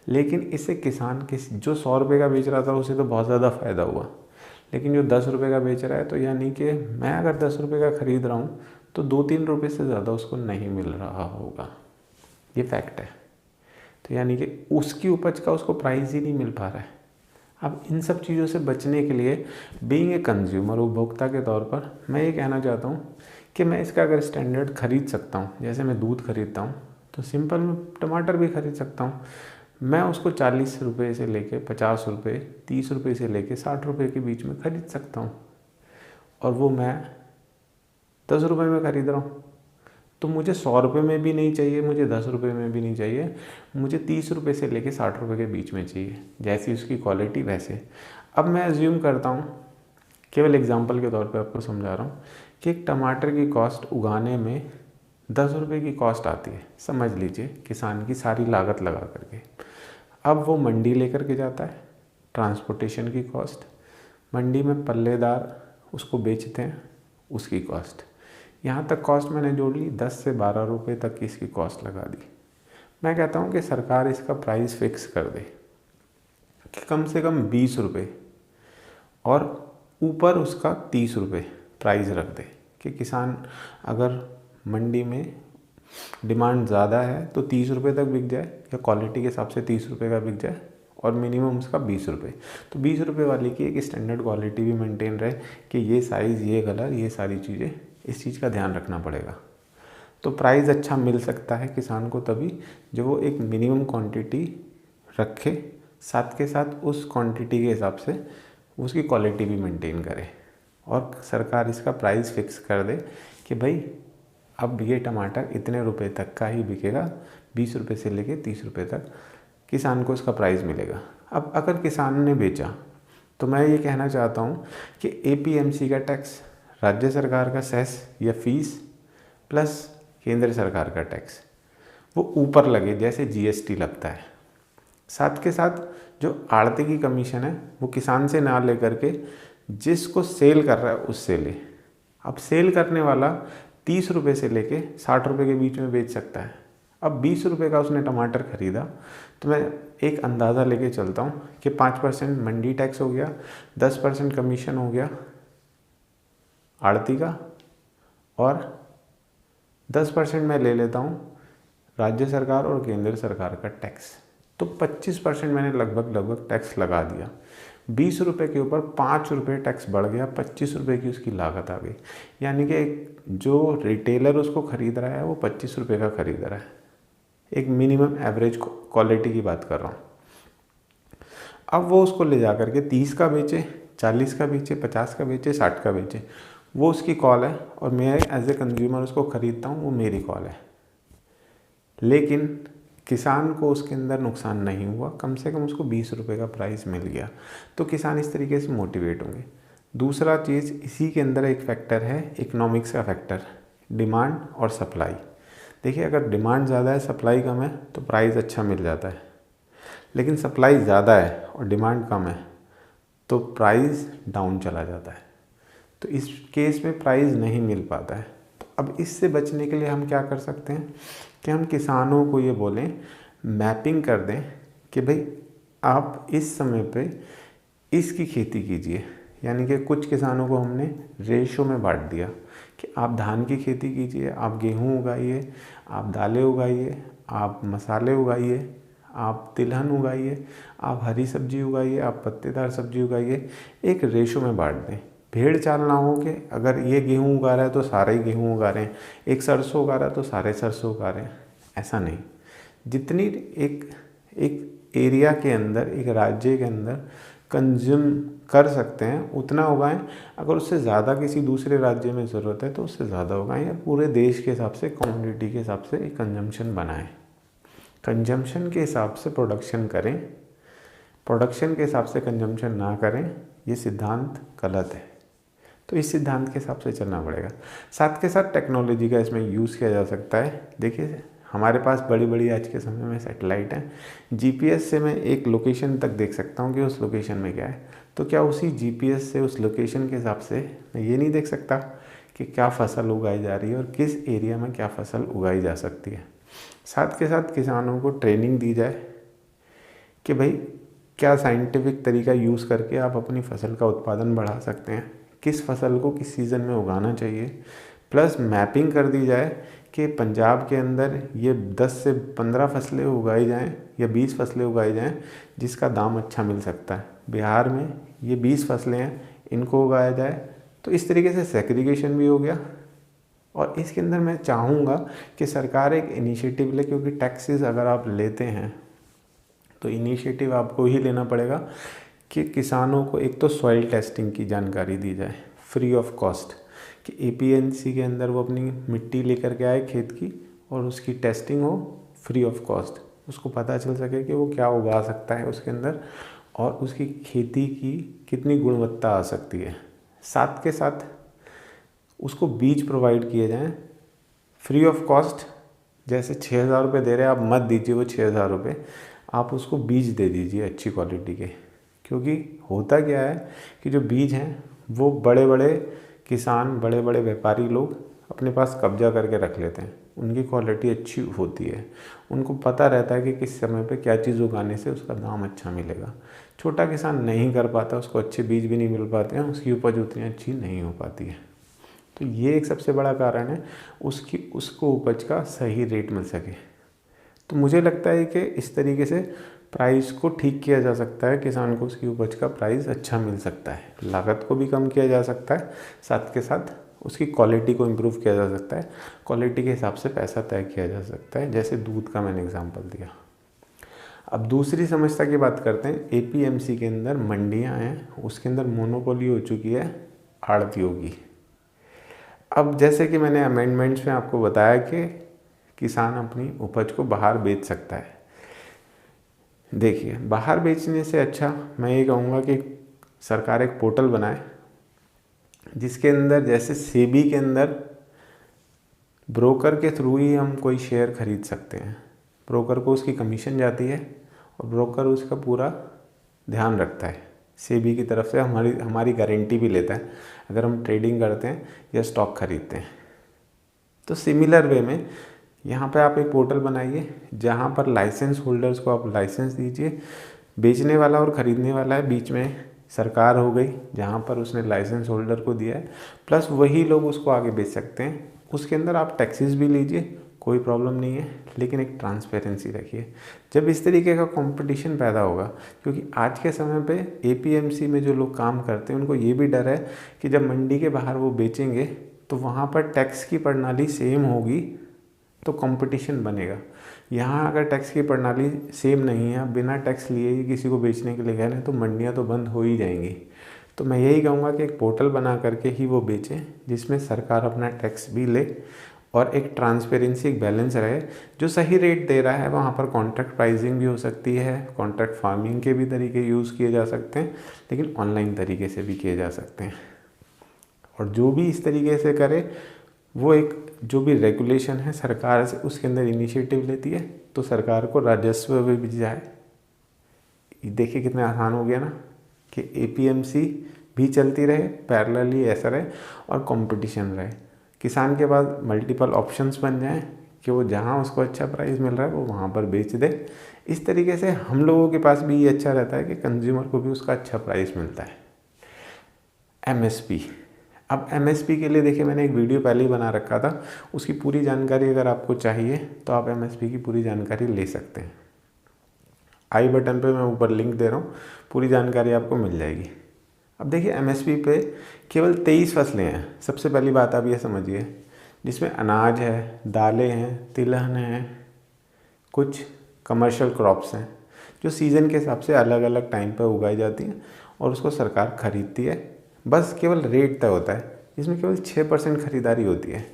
लेकिन इससे किसान जो 100 रुपये का बेच रहा था उसे तो बहुत ज़्यादा फ़ायदा हुआ, लेकिन जो 10 रुपये का बेच रहा है, तो यानी कि मैं अगर 10 रुपये का ख़रीद रहा हूँ तो 2-3 रुपये से ज़्यादा उसको नहीं मिल रहा होगा। ये फैक्ट है। तो यानी कि उसकी उपज का उसको प्राइस ही नहीं मिल पा रहा है। अब इन सब चीज़ों से बचने के लिए बीइंग ए कंज्यूमर, उपभोक्ता के तौर पर मैं ये कहना चाहता हूँ कि मैं इसका अगर स्टैंडर्ड खरीद सकता हूँ, जैसे मैं दूध खरीदता हूँ तो सिंपल मैं टमाटर भी खरीद सकता हूँ। मैं उसको 40 रुपये से लेके 50 रुपये, 30 रुपये से लेके 60 रुपये के बीच में खरीद सकता हूँ, और वो मैं 10 रुपये में खरीद रहा हूँ। तो मुझे 100 रुपये में भी नहीं चाहिए, मुझे 10 रुपये में भी नहीं चाहिए, मुझे 30 रुपये से लेके 60 रुपये के बीच में चाहिए, जैसी उसकी क्वालिटी वैसे। अब मैं अज्यूम करता हूँ, केवल एग्जांपल के तौर पे आपको समझा रहा हूँ, कि एक टमाटर की कॉस्ट उगाने में 10 रुपये की कॉस्ट आती है, समझ लीजिए, किसान की सारी लागत लगा करके। अब वो मंडी लेकर के जाता है, ट्रांसपोर्टेशन की कॉस्ट, मंडी में पल्लेदार उसको बेचते हैं, उसकी कॉस्ट, यहाँ तक कॉस्ट मैंने जोड़ ली, 10 से 12 रुपये तक की इसकी कॉस्ट लगा दी। मैं कहता हूँ कि सरकार इसका प्राइस फिक्स कर दे कि कम से कम 20 रुपये और ऊपर उसका 30 रुपये प्राइस रख दे कि किसान अगर मंडी में डिमांड ज़्यादा है तो 30 रुपये तक बिक जाए, या क्वालिटी के हिसाब से 30 रुपये का बिक जाए, और मिनिमम उसका 20 रुपये। तो 20 रुपये वाली की एक स्टैंडर्ड क्वालिटी भी मेंटेन रहे कि ये साइज़, ये कलर, ये सारी चीज़ें, इस चीज़ का ध्यान रखना पड़ेगा। तो प्राइस अच्छा मिल सकता है किसान को तभी जब वो एक मिनिमम क्वांटिटी रखे, साथ के साथ उस क्वांटिटी के हिसाब से उसकी क्वालिटी भी मेंटेन करे, और सरकार इसका प्राइस फिक्स कर दे कि भाई अब ये टमाटर इतने रुपए तक का ही बिकेगा, 20 रुपये से लेके 30 रुपये तक किसान को इसका प्राइस मिलेगा। अब अगर किसान ने बेचा तो मैं ये कहना चाहता हूँ कि APMC का टैक्स, राज्य सरकार का सेस या फीस प्लस केंद्र सरकार का टैक्स वो ऊपर लगे, जैसे GST लगता है। साथ के साथ जो आड़ती की कमीशन है वो किसान से ना ले करके जिसको सेल कर रहा है उससे ले। अब सेल करने वाला 30 रुपये से लेके 60 रुपये के बीच में बेच सकता है। अब 20 रुपये का उसने टमाटर ख़रीदा तो मैं एक अंदाज़ा लेके चलता हूँ कि 5% मंडी टैक्स हो गया, 10% कमीशन हो गया आड़ती का, और 10% मैं ले लेता हूँ राज्य सरकार और केंद्र सरकार का टैक्स, तो 25% मैंने लगभग टैक्स लगा दिया। 20 रुपये के ऊपर 5 रुपये टैक्स बढ़ गया, 25 रुपये की उसकी लागत आ गई। यानी कि जो रिटेलर उसको ख़रीद रहा है वो 25 रुपये का ख़रीद रहा है। एक मिनिमम एवरेज क्वालिटी की बात कर रहा हूँ। अब वो उसको ले जा कर के 30 का बेचे, 40 का बेचे, 50 का बेचे, 60 का बेचे, वो उसकी कॉल है, और मैं एज ए कंज्यूमर उसको ख़रीदता हूँ, वो मेरी कॉल है। लेकिन किसान को उसके अंदर नुकसान नहीं हुआ, कम से कम उसको 20 रुपये का प्राइस मिल गया, तो किसान इस तरीके से मोटिवेट होंगे। दूसरा चीज़ इसी के अंदर एक फैक्टर है, इकोनॉमिक्स का फैक्टर, डिमांड और सप्लाई। देखिए, अगर डिमांड ज़्यादा है, सप्लाई कम है, तो प्राइस अच्छा मिल जाता है। लेकिन सप्लाई ज़्यादा है और डिमांड कम है तो प्राइस डाउन चला जाता है। तो इस केस में प्राइस नहीं मिल पाता है। तो अब इससे बचने के लिए हम क्या कर सकते हैं कि हम किसानों को ये बोलें, मैपिंग कर दें कि भाई आप इस समय पे इसकी खेती कीजिए। यानी कि कुछ किसानों को हमने रेशो में बांट दिया कि आप धान की खेती कीजिए, आप गेहूँ उगाइए, आप दालें उगाइए, आप मसाले उगाइए, आप तिलहन उगाइए, आप हरी सब्जी उगाइए, आप पत्तेदार सब्जी उगाइए। एक रेशो में बांट दें। भेड़ चाल ना हो कि अगर ये गेहूँ उगा रहा है तो सारे ही गेहूँ उगा रहे हैं, एक सरसों उगा रहा है तो सारे सरसों उगा रहे हैं, ऐसा नहीं। जितनी एक एरिया के अंदर, एक राज्य के अंदर कंज्यूम कर सकते हैं उतना उगाएं। अगर उससे ज़्यादा किसी दूसरे राज्य में ज़रूरत है तो उससे ज़्यादा उगाएं, या पूरे देश के हिसाब से, क्वांटिटी के हिसाब से एक कंजम्पशन बनाएं। कंजम्पशन के हिसाब से प्रोडक्शन करें, प्रोडक्शन के हिसाब से कंजम्पशन ना करें, ये सिद्धांत गलत है। तो इस सिद्धांत के हिसाब से चलना पड़ेगा। साथ के साथ टेक्नोलॉजी का इसमें यूज़ किया जा सकता है। देखिए, हमारे पास बड़ी बड़ी आज के समय में सैटेलाइट हैं। GPS से मैं एक लोकेशन तक देख सकता हूँ कि उस लोकेशन में क्या है। तो क्या उसी GPS से, उस लोकेशन के हिसाब से मैं ये नहीं देख सकता कि क्या फसल उगाई जा रही है और किस एरिया में क्या फसल उगाई जा सकती है। साथ के साथ किसानों को ट्रेनिंग दी जाए कि भाई क्या साइंटिफिक तरीका यूज़ करके आप अपनी फसल का उत्पादन बढ़ा सकते हैं, किस फसल को किस सीज़न में उगाना चाहिए। प्लस मैपिंग कर दी जाए कि पंजाब के अंदर ये 10 से 15 फसलें उगाई जाएं या 20 फसलें उगाई जाएं जिसका दाम अच्छा मिल सकता है। बिहार में ये 20 फसलें हैं, इनको उगाया जाए। तो इस तरीके से सेग्रीगेशन भी हो गया। और इसके अंदर मैं चाहूँगा कि सरकार एक इनिशिएटिव ले, क्योंकि टैक्सेस अगर आप लेते हैं तो इनिशिएटिव आपको ही लेना पड़ेगा कि किसानों को एक तो सॉइल टेस्टिंग की जानकारी दी जाए फ्री ऑफ कॉस्ट, कि APMC के अंदर वो अपनी मिट्टी लेकर के आए खेत की और उसकी टेस्टिंग हो फ्री ऑफ कॉस्ट, उसको पता चल सके कि वो क्या उगा सकता है उसके अंदर और उसकी खेती की कितनी गुणवत्ता आ सकती है। साथ के साथ उसको बीज प्रोवाइड किए जाएँ फ्री ऑफ कॉस्ट। जैसे 6,000 रुपये दे रहे हैं, आप मत दीजिए वो 6,000 रुपये, आप उसको बीज दे दीजिए अच्छी क्वालिटी के। क्योंकि होता क्या है कि जो बीज हैं वो बड़े बड़े किसान, बड़े बड़े व्यापारी लोग अपने पास कब्जा करके रख लेते हैं। उनकी क्वालिटी अच्छी होती है, उनको पता रहता है कि किस समय पे क्या चीज़ उगाने से उसका दाम अच्छा मिलेगा। छोटा किसान नहीं कर पाता, उसको अच्छे बीज भी नहीं मिल पाते हैं, उसकी उपज उतनी अच्छी नहीं हो पाती है। तो ये एक सबसे बड़ा कारण है उसको उपज का सही रेट मिल सके। तो मुझे लगता है कि इस तरीके से प्राइस को ठीक किया जा सकता है, किसान को उसकी उपज का प्राइस अच्छा मिल सकता है, लागत को भी कम किया जा सकता है, साथ के साथ उसकी क्वालिटी को इम्प्रूव किया जा सकता है, क्वालिटी के हिसाब से पैसा तय किया जा सकता है, जैसे दूध का मैंने एग्जांपल दिया। अब दूसरी समस्या की बात करते हैं। एपीएमसी के अंदर मंडियां हैं, उसके अंदर मोनोपोली हो चुकी है आढ़तियों की। अब जैसे कि मैंने अमेंडमेंट्स में आपको बताया कि किसान अपनी उपज को बाहर बेच सकता है। देखिए, बाहर बेचने से अच्छा मैं ये कहूँगा कि सरकार एक पोर्टल बनाए जिसके अंदर जैसे सेबी के अंदर ब्रोकर के थ्रू ही हम कोई शेयर खरीद सकते हैं। ब्रोकर को उसकी कमीशन जाती है और ब्रोकर उसका पूरा ध्यान रखता है। सेबी की तरफ से हमारी गारंटी भी लेता है अगर हम ट्रेडिंग करते हैं या स्टॉक खरीदते हैं। तो सिमिलर वे में यहाँ पे आप एक पोर्टल बनाइए जहाँ पर लाइसेंस होल्डर्स को आप लाइसेंस दीजिए। बेचने वाला और ख़रीदने वाला है, बीच में सरकार हो गई जहाँ पर उसने लाइसेंस होल्डर को दिया है, प्लस वही लोग उसको आगे बेच सकते हैं। उसके अंदर आप टैक्सेस भी लीजिए, कोई प्रॉब्लम नहीं है, लेकिन एक ट्रांसपेरेंसी रखिए। जब इस तरीके का कंपटीशन पैदा होगा, क्योंकि आज के समय पे एपीएमसी में जो लोग काम करते हैं उनको ये भी डर है कि जब मंडी के बाहर वो बेचेंगे तो वहाँ पर टैक्स की प्रणाली सेम होगी तो कंपटीशन बनेगा। यहाँ अगर टैक्स की प्रणाली सेम नहीं है, बिना टैक्स लिए ही किसी को बेचने के लिए कह रहे हैं, तो मंडियाँ तो बंद हो ही जाएंगी। तो मैं यही कहूँगा कि एक पोर्टल बना करके ही वो बेचें जिसमें सरकार अपना टैक्स भी ले और एक ट्रांसपेरेंसी, एक बैलेंस रहे। जो सही रेट दे रहा है वहाँ पर कॉन्ट्रैक्ट प्राइसिंग भी हो सकती है, कॉन्ट्रैक्ट फार्मिंग के भी तरीके यूज़ किए जा सकते हैं, लेकिन ऑनलाइन तरीके से भी किए जा सकते हैं। और जो भी इस तरीके से करे वो एक जो भी रेगुलेशन है सरकार से उसके अंदर इनिशिएटिव लेती है तो सरकार को राजस्व में भी जाए। देखिए कितना आसान हो गया ना कि एपीएमसी भी चलती रहे, पैरेलली ऐसा रहे और कंपटीशन रहे। किसान के पास मल्टीपल ऑप्शंस बन जाएं कि वो जहाँ उसको अच्छा प्राइस मिल रहा है वो वहाँ पर बेच दे। इस तरीके से हम लोगों के पास भी ये अच्छा रहता है कि कंज्यूमर को भी उसका अच्छा प्राइस मिलता है। एमएसपी, अब एमएसपी के लिए देखिए मैंने एक वीडियो पहले ही बना रखा था, उसकी पूरी जानकारी अगर आपको चाहिए तो आप एमएसपी की पूरी जानकारी ले सकते हैं। आई बटन पे मैं ऊपर लिंक दे रहा हूँ, पूरी जानकारी आपको मिल जाएगी। अब देखिए एमएसपी पे केवल 23 फसलें हैं। सबसे पहली बात आप ये समझिए, जिसमें अनाज है, दालें हैं, तिलहन है, कुछ कमर्शियल क्रॉप्स हैं जो सीज़न के हिसाब से अलग अलग टाइम पर उगाई जाती हैं और उसको सरकार खरीदती है। बस केवल रेट तय होता है, इसमें केवल 6% खरीदारी होती है।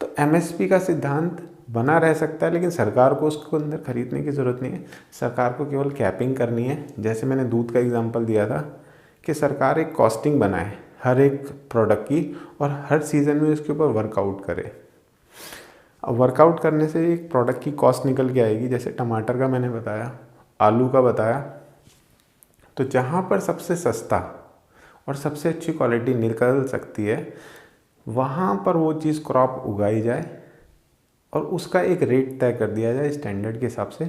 तो एमएसपी का सिद्धांत बना रह सकता है, लेकिन सरकार को उसको अंदर खरीदने की ज़रूरत नहीं है। सरकार को केवल कैपिंग करनी है। जैसे मैंने दूध का एग्जांपल दिया था कि सरकार एक कॉस्टिंग बनाए हर एक प्रोडक्ट की और हर सीज़न में उसके ऊपर वर्कआउट करे। अब वर्कआउट करने से एक प्रोडक्ट की कॉस्ट निकल के आएगी। जैसे टमाटर का मैंने बताया, आलू का बताया, तो जहाँ पर सबसे सस्ता और सबसे अच्छी क्वालिटी निकल सकती है वहाँ पर वो चीज़ क्रॉप उगाई जाए और उसका एक रेट तय कर दिया जाए स्टैंडर्ड के हिसाब से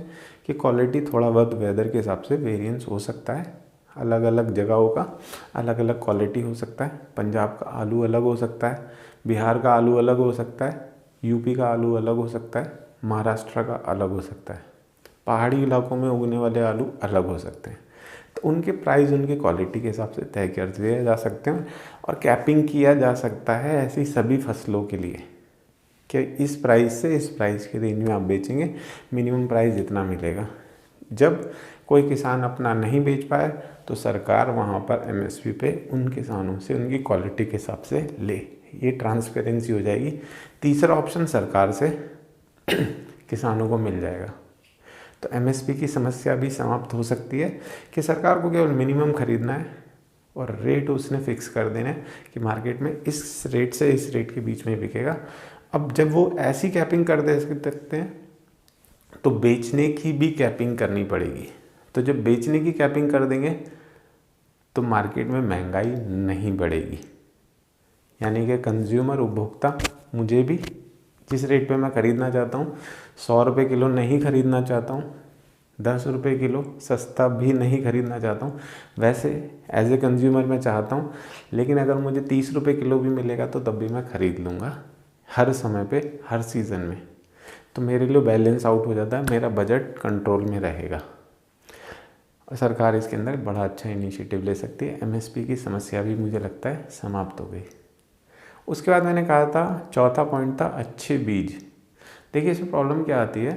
कि क्वालिटी थोड़ा बहुत वेदर के हिसाब से वेरिएंस हो सकता है। अलग अलग जगहों का अलग अलग क्वालिटी हो सकता है। पंजाब का आलू अलग हो सकता है, बिहार का आलू अलग हो सकता है, यूपी का आलू अलग हो सकता है, महाराष्ट्र का अलग हो सकता है, पहाड़ी इलाकों में उगने वाले आलू अलग हो सकते हैं। तो उनके प्राइस उनकी क्वालिटी के हिसाब से तय कर दिए जा सकते हैं और कैपिंग किया जा सकता है ऐसी सभी फसलों के लिए कि इस प्राइस से इस प्राइस के रेंज में आप बेचेंगे, मिनिमम प्राइस इतना मिलेगा। जब कोई किसान अपना नहीं बेच पाए तो सरकार वहाँ पर एमएसपी पे उन किसानों से उनकी क्वालिटी के हिसाब से ले, ये ट्रांसपेरेंसी हो जाएगी। तीसरा ऑप्शन सरकार से किसानों को मिल जाएगा। तो एमएसपी की समस्या भी समाप्त हो सकती है कि सरकार को केवल मिनिमम खरीदना है और रेट उसने फिक्स कर देना है कि मार्केट में इस रेट से इस रेट के बीच में बिकेगा। अब जब वो ऐसी कैपिंग कर दे सकते हैं तो बेचने की भी कैपिंग करनी पड़ेगी। तो जब बेचने की कैपिंग कर देंगे तो मार्केट में महंगाई नहीं बढ़ेगी, यानी कि कंज्यूमर, उपभोक्ता, मुझे भी जिस रेट पे मैं ख़रीदना चाहता हूँ 100 रुपये किलो नहीं ख़रीदना चाहता हूँ, 10 रुपये किलो सस्ता भी नहीं खरीदना चाहता हूँ। वैसे एज ए कंज्यूमर मैं चाहता हूँ, लेकिन अगर मुझे 30 रुपये किलो भी मिलेगा तो तब भी मैं ख़रीद लूँगा, हर समय पे, हर सीज़न में। तो मेरे लिए बैलेंस आउट हो जाता है, मेरा बजट कंट्रोल में रहेगा। और सरकार इसके अंदर बड़ा अच्छा इनिशिएटिव ले सकती है। एमएसपी की समस्या भी मुझे लगता है समाप्त हो गई। उसके बाद मैंने कहा था, चौथा पॉइंट था अच्छे बीज। देखिए इसमें प्रॉब्लम क्या आती है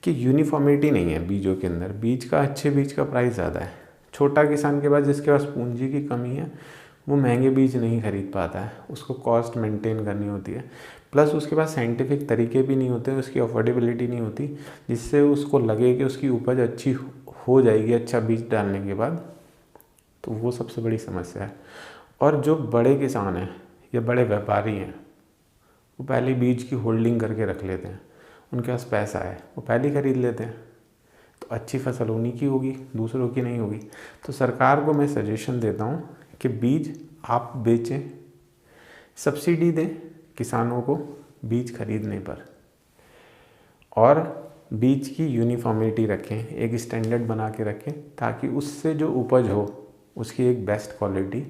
कि यूनिफॉर्मिटी नहीं है बीजों के अंदर। अच्छे बीज का प्राइस ज़्यादा है। छोटा किसान के पास, जिसके पास पूंजी की कमी है, वो महंगे बीज नहीं खरीद पाता है, उसको कॉस्ट मेंटेन करनी होती है। प्लस उसके पास साइंटिफिक तरीके भी नहीं होते, उसकी अफोर्डेबिलिटी नहीं होती, जिससे उसको लगे कि उसकी उपज अच्छी हो जाएगी अच्छा बीज डालने के बाद। तो वो सबसे बड़ी समस्या है। और जो बड़े किसान हैं या बड़े व्यापारी हैं, वो पहले बीज की होल्डिंग करके रख लेते हैं। उनके पास पैसा है, वो पहले ही खरीद लेते हैं, तो अच्छी फसल उन्हीं की होगी, दूसरों की नहीं होगी। तो सरकार को मैं सजेशन देता हूँ कि बीज आप बेचें, सब्सिडी दें किसानों को बीज खरीदने पर, और बीज की यूनिफॉर्मिटी रखें, एक स्टैंडर्ड बना के रखें, ताकि उससे जो उपज हो उसकी एक बेस्ट क्वालिटी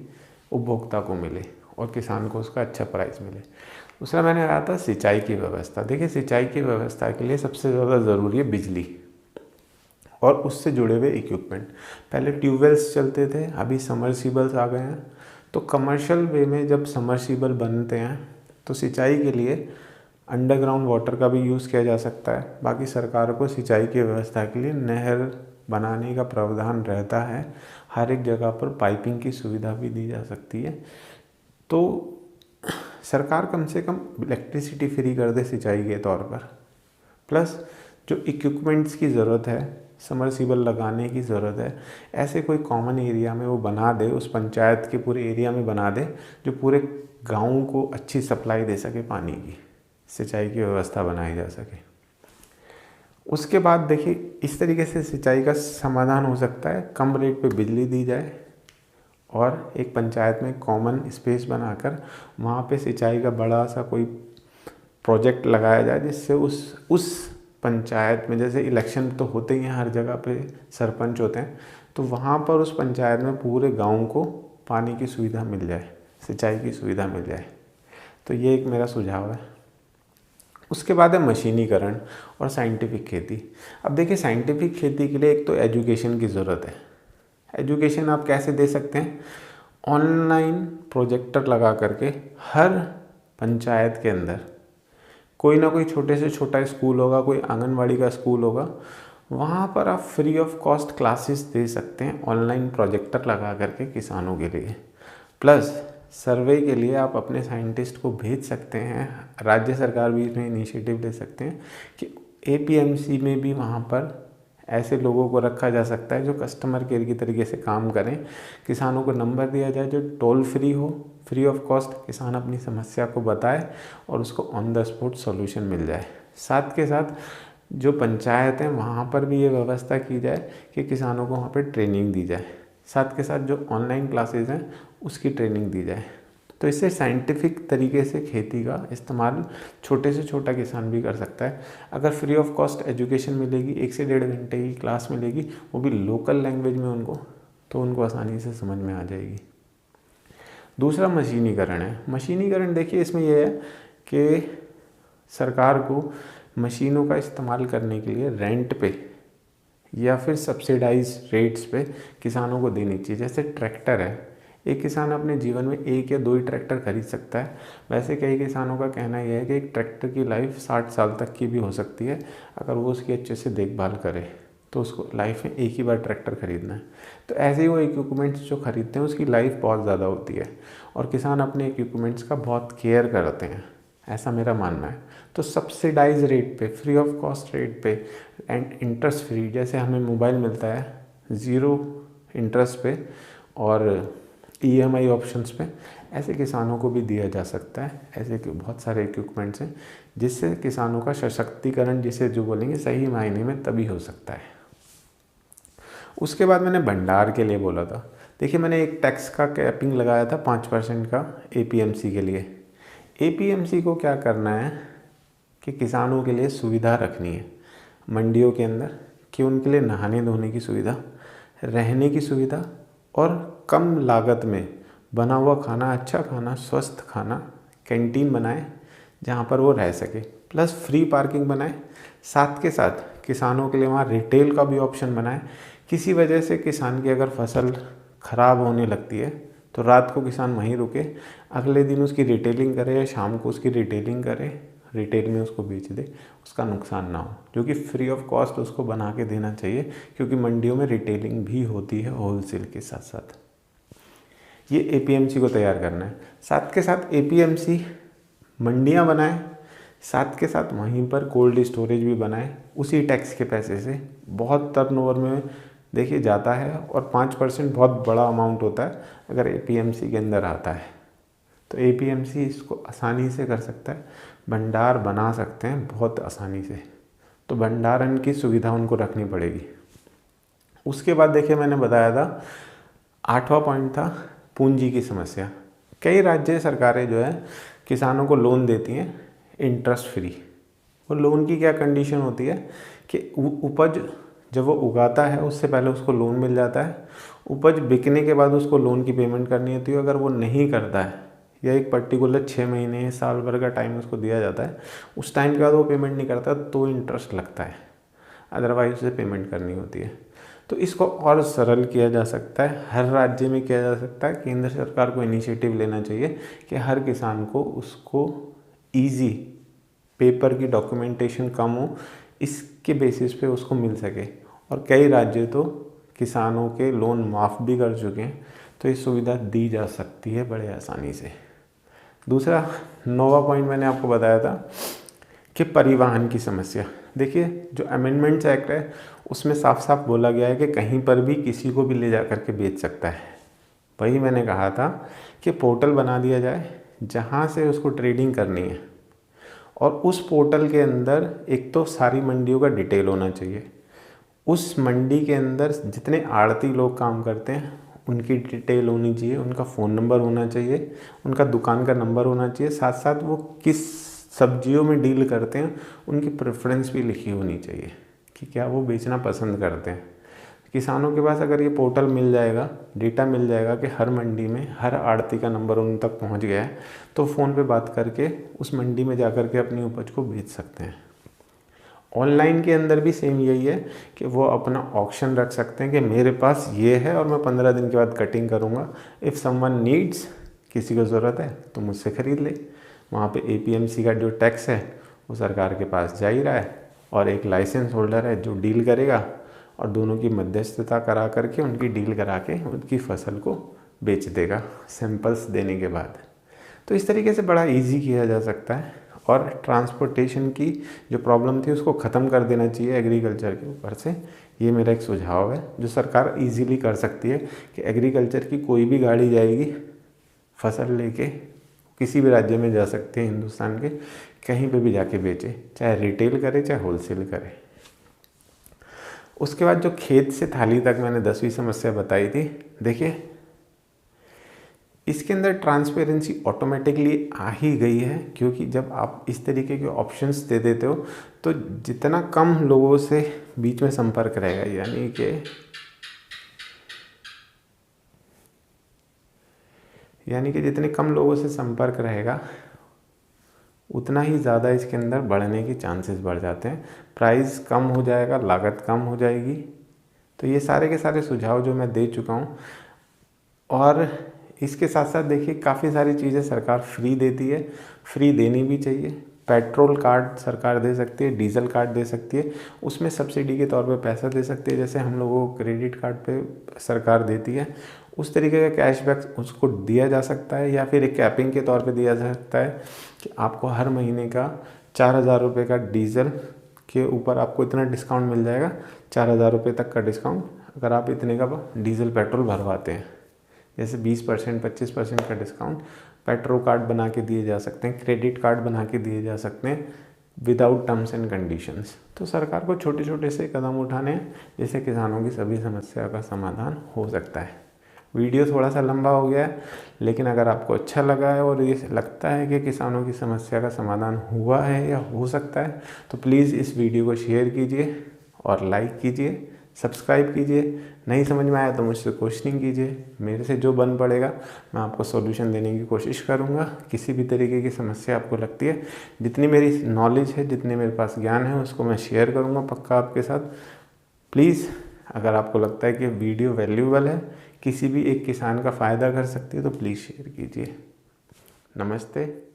उपभोक्ता को मिले और किसान को उसका अच्छा प्राइस मिले। दूसरा मैंने कहा था सिंचाई की व्यवस्था। देखिए सिंचाई की व्यवस्था के लिए सबसे ज़्यादा ज़रूरी है बिजली और उससे जुड़े हुए इक्विपमेंट। पहले ट्यूबवेल्स चलते थे, अभी समरसीबल्स आ गए हैं। तो कमर्शियल वे में जब समरसीबल बनते हैं तो सिंचाई के लिए अंडरग्राउंड वाटर का भी यूज़ किया जा सकता है। बाकी सरकार को सिंचाई की व्यवस्था के लिए नहर बनाने का प्रावधान रहता है। हर एक जगह पर पाइपिंग की सुविधा भी दी जा सकती है। तो सरकार कम से कम इलेक्ट्रिसिटी फ्री कर दे सिंचाई के तौर पर। प्लस जो इक्विपमेंट्स की ज़रूरत है, समरसीबल लगाने की ज़रूरत है, ऐसे कोई कॉमन एरिया में वो बना दे, उस पंचायत के पूरे एरिया में बना दे, जो पूरे गाँव को अच्छी सप्लाई दे सके, पानी की, सिंचाई की व्यवस्था बनाई जा सके। उसके बाद देखिए इस तरीके से सिंचाई का समाधान हो सकता है। कम रेट पे बिजली दी जाए और एक पंचायत में कॉमन स्पेस बनाकर वहाँ पे सिंचाई का बड़ा सा कोई प्रोजेक्ट लगाया जाए, जिससे उस पंचायत में, जैसे इलेक्शन तो होते ही हैं हर जगह पे, सरपंच होते हैं, तो वहाँ पर उस पंचायत में पूरे गांव को पानी की सुविधा मिल जाए, सिंचाई की सुविधा मिल जाए। तो ये एक मेरा सुझाव है। उसके बाद है मशीनीकरण और साइंटिफिक खेती। अब देखिए साइंटिफिक खेती के लिए एक तो एजुकेशन की ज़रूरत है। एजुकेशन आप कैसे दे सकते हैं? ऑनलाइन प्रोजेक्टर लगा करके हर पंचायत के अंदर कोई ना कोई छोटे से छोटा स्कूल होगा, कोई आंगनवाड़ी का स्कूल होगा, वहाँ पर आप फ्री ऑफ कॉस्ट क्लासेस दे सकते हैं ऑनलाइन प्रोजेक्टर लगा करके किसानों के लिए। प्लस सर्वे के लिए आप अपने साइंटिस्ट को भेज सकते हैं। राज्य सरकार भी इसमें इनिशिएटिव ले सकते हैं कि एपीएमसी में भी वहाँ पर ऐसे लोगों को रखा जा सकता है जो कस्टमर केयर की तरीके से काम करें। किसानों को नंबर दिया जाए जो टोल फ्री हो, फ्री ऑफ कॉस्ट किसान अपनी समस्या को बताए और उसको ऑन द स्पॉट सॉल्यूशन मिल जाए। साथ के साथ जो पंचायत हैं वहाँ पर भी ये व्यवस्था की जाए कि किसानों को वहाँ पर ट्रेनिंग दी जाए। साथ के साथ जो ऑनलाइन क्लासेस हैं उसकी ट्रेनिंग दी जाए। तो इससे साइंटिफिक तरीके से खेती का इस्तेमाल छोटे से छोटा किसान भी कर सकता है। अगर फ्री ऑफ कॉस्ट एजुकेशन मिलेगी, 1 से 1.5 घंटे की क्लास मिलेगी, वो भी लोकल लैंग्वेज में उनको, तो उनको आसानी से समझ में आ जाएगी। दूसरा मशीनीकरण है। मशीनीकरण देखिए इसमें यह है कि सरकार को मशीनों का इस्तेमाल करने के लिए रेंट पे या फिर सब्सिडाइज रेट्स पे किसानों को देनी चाहिए। जैसे ट्रैक्टर है, एक किसान अपने जीवन में 1 या 2 ही ट्रैक्टर खरीद सकता है। वैसे कई किसानों का कहना यह है कि एक ट्रैक्टर की लाइफ 60 साल तक की भी हो सकती है अगर वो उसकी अच्छे से देखभाल करे, तो उसको लाइफ में 1 ही बार ट्रैक्टर खरीदना है। तो ऐसे ही वो इक्विपमेंट्स जो खरीदते हैं उसकी लाइफ बहुत ज़्यादा होती है और किसान अपने इक्विपमेंट्स का बहुत केयर करते हैं, ऐसा मेरा मानना है। तो सब्सिडाइज रेट पे, फ्री ऑफ कॉस्ट रेट पे एंड इंटरेस्ट फ्री, जैसे हमें मोबाइल मिलता है 0 इंटरेस्ट पे और EMI ऑप्शंस पे, ऐसे किसानों को भी दिया जा सकता है। ऐसे बहुत सारे इक्विपमेंट्स हैं जिससे किसानों का सशक्तिकरण, जिसे जो बोलेंगे सही मायने में, तभी हो सकता है। उसके बाद मैंने भंडार के लिए बोला था। देखिए मैंने एक टैक्स का कैपिंग लगाया था 5% का APMC के लिए। APMC को क्या करना है कि किसानों के लिए सुविधा रखनी है मंडियों के अंदर कि उनके लिए नहाने धोने की सुविधा, रहने की सुविधा और कम लागत में बना हुआ खाना, अच्छा खाना, स्वस्थ खाना, कैंटीन बनाए जहाँ पर वो रह सके, प्लस फ्री पार्किंग बनाए। साथ के साथ किसानों के लिए वहाँ रिटेल का भी ऑप्शन बनाए। किसी वजह से किसान की अगर फसल ख़राब होने लगती है तो रात को किसान वहीं रुके, अगले दिन उसकी रिटेलिंग करे या शाम को उसकी रिटेलिंग करे, रिटेल में उसको बेच दे, उसका नुकसान ना हो, जो कि फ्री ऑफ कॉस्ट उसको बना के देना चाहिए, क्योंकि मंडियों में रिटेलिंग भी होती है होलसेल के साथ साथ। ये एपीएमसी को तैयार करना है। साथ के साथ एपीएमसी मंडियाँ बनाए, साथ के साथ वहीं पर कोल्ड स्टोरेज भी बनाए, उसी टैक्स के पैसे से। बहुत टर्नओवर में देखिए जाता है और 5% बहुत बड़ा अमाउंट होता है अगर एपीएमसी के अंदर आता है। तो एपीएमसी इसको आसानी से कर सकता है, भंडार बना सकते हैं बहुत आसानी से। तो भंडारण की सुविधा उनको रखनी पड़ेगी। उसके बाद देखिए मैंने बताया था 8वां पॉइंट था पूंजी की समस्या। कई राज्य सरकारें जो है किसानों को लोन देती हैं इंटरेस्ट फ्री। और लोन की क्या कंडीशन होती है कि उपज जब वो उगाता है उससे पहले उसको लोन मिल जाता है, उपज बिकने के बाद उसको लोन की पेमेंट करनी होती है। अगर वो नहीं करता है या एक पर्टिकुलर 6 महीने साल भर का टाइम उसको दिया जाता है, उस टाइम के बाद वो पेमेंट नहीं करता तो इंटरेस्ट लगता है, अदरवाइज उसे पेमेंट करनी होती है। तो इसको और सरल किया जा सकता है, हर राज्य में किया जा सकता है। केंद्र सरकार को इनिशिएटिव लेना चाहिए कि हर किसान को उसको ईजी पेपर की डॉक्यूमेंटेशन कम हो, इसके बेसिस पे उसको मिल सके। और कई राज्य तो किसानों के लोन माफ़ भी कर चुके हैं, तो ये सुविधा दी जा सकती है बड़े आसानी से। दूसरा 9वां पॉइंट मैंने आपको बताया था कि परिवहन की समस्या। देखिए जो अमेंडमेंट्स एक्ट है उसमें साफ साफ बोला गया है कि कहीं पर भी किसी को भी ले जा कर के बेच सकता है। वही मैंने कहा था कि पोर्टल बना दिया जाए जहाँ से उसको ट्रेडिंग करनी है, और उस पोर्टल के अंदर एक तो सारी मंडियों का डिटेल होना चाहिए, उस मंडी के अंदर जितने आड़ती लोग काम करते हैं उनकी डिटेल होनी चाहिए, उनका फ़ोन नंबर होना चाहिए, उनका दुकान का नंबर होना चाहिए, साथ साथ वो किस सब्जियों में डील करते हैं उनकी प्रेफरेंस भी लिखी होनी चाहिए कि क्या वो बेचना पसंद करते हैं। किसानों के पास अगर ये पोर्टल मिल जाएगा, डेटा मिल जाएगा कि हर मंडी में हर आड़ती का नंबर उन तक पहुंच गया है, तो फ़ोन पे बात करके उस मंडी में जा कर के अपनी उपज को बेच सकते हैं। ऑनलाइन के अंदर भी सेम यही है कि वो अपना ऑक्शन रख सकते हैं कि मेरे पास ये है और मैं 15 दिन के बाद कटिंग करूँगा, इफ़ समवन नीड्स, किसी को ज़रूरत है तो मुझसे ख़रीद ले। वहाँ पे एपीएमसी का जो टैक्स है वो सरकार के पास जा ही रहा है, और एक लाइसेंस होल्डर है जो डील करेगा और दोनों की मध्यस्थता करा करके उनकी डील करा के उनकी फसल को बेच देगा सैंपल्स देने के बाद। तो इस तरीके से बड़ा इजी किया जा सकता है, और ट्रांसपोर्टेशन की जो प्रॉब्लम थी उसको ख़त्म कर देना चाहिए एग्रीकल्चर के ऊपर से। ये मेरा एक सुझाव है जो सरकार इजीली कर सकती है कि एग्रीकल्चर की कोई भी गाड़ी जाएगी फसल लेके, किसी भी राज्य में जा सकते हैं हिंदुस्तान के, कहीं पे भी जाके बेचे, चाहे रिटेल करे चाहे होलसेल करे। उसके बाद जो खेत से थाली तक मैंने 10वीं समस्या बताई थी, देखिए इसके अंदर ट्रांसपेरेंसी ऑटोमेटिकली आ ही गई है, क्योंकि जब आप इस तरीके के ऑप्शंस दे देते हो तो जितना कम लोगों से बीच में संपर्क रहेगा, यानी कि जितने कम लोगों से संपर्क रहेगा उतना ही ज़्यादा इसके अंदर बढ़ने की चांसेस बढ़ जाते हैं, प्राइस कम हो जाएगा, लागत कम हो जाएगी। तो ये सारे के सारे सुझाव जो मैं दे चुका हूँ, और इसके साथ साथ देखिए काफ़ी सारी चीज़ें सरकार फ्री देती है, फ्री देनी भी चाहिए। पेट्रोल कार्ड सरकार दे सकती है, डीजल कार्ड दे सकती है, उसमें सब्सिडी के तौर पे पैसा दे सकती है, जैसे हम लोगों को क्रेडिट कार्ड पे सरकार देती है। उस तरीके का कैशबैक उसको दिया जा सकता है, या फिर एक कैपिंग के तौर पे दिया जा सकता है कि आपको हर महीने का 4,000 रुपये का डीजल के ऊपर आपको इतना डिस्काउंट मिल जाएगा, 4,000 रुपये तक का डिस्काउंट अगर आप इतने का डीजल पेट्रोल भरवाते हैं। जैसे 20% 25% का डिस्काउंट पेट्रोल कार्ड बना के दिए जा सकते हैं, क्रेडिट कार्ड बना के दिए जा सकते हैं विदाउट टर्म्स एंड कंडीशंस। तो सरकार को छोटे छोटे से कदम उठाने हैं जिससे किसानों की सभी समस्या का समाधान हो सकता है। वीडियो थोड़ा सा लंबा हो गया है, लेकिन अगर आपको अच्छा लगा है और ये लगता है कि किसानों की समस्या का समाधान हुआ है या हो सकता है, तो प्लीज़ इस वीडियो को शेयर कीजिए और लाइक कीजिए, सब्सक्राइब कीजिए। नहीं समझ में आया तो मुझसे क्वेश्चनिंग कीजिए, मेरे से जो बन पड़ेगा मैं आपको सॉल्यूशन देने की कोशिश करूँगा। किसी भी तरीके की समस्या आपको लगती है, जितनी मेरी नॉलेज है, जितने मेरे पास ज्ञान है, उसको मैं शेयर करूँगा पक्का आपके साथ। प्लीज़, अगर आपको लगता है कि वीडियो वैल्यूएबल है, किसी भी एक किसान का फ़ायदा कर सकती है, तो प्लीज़ शेयर कीजिए। नमस्ते।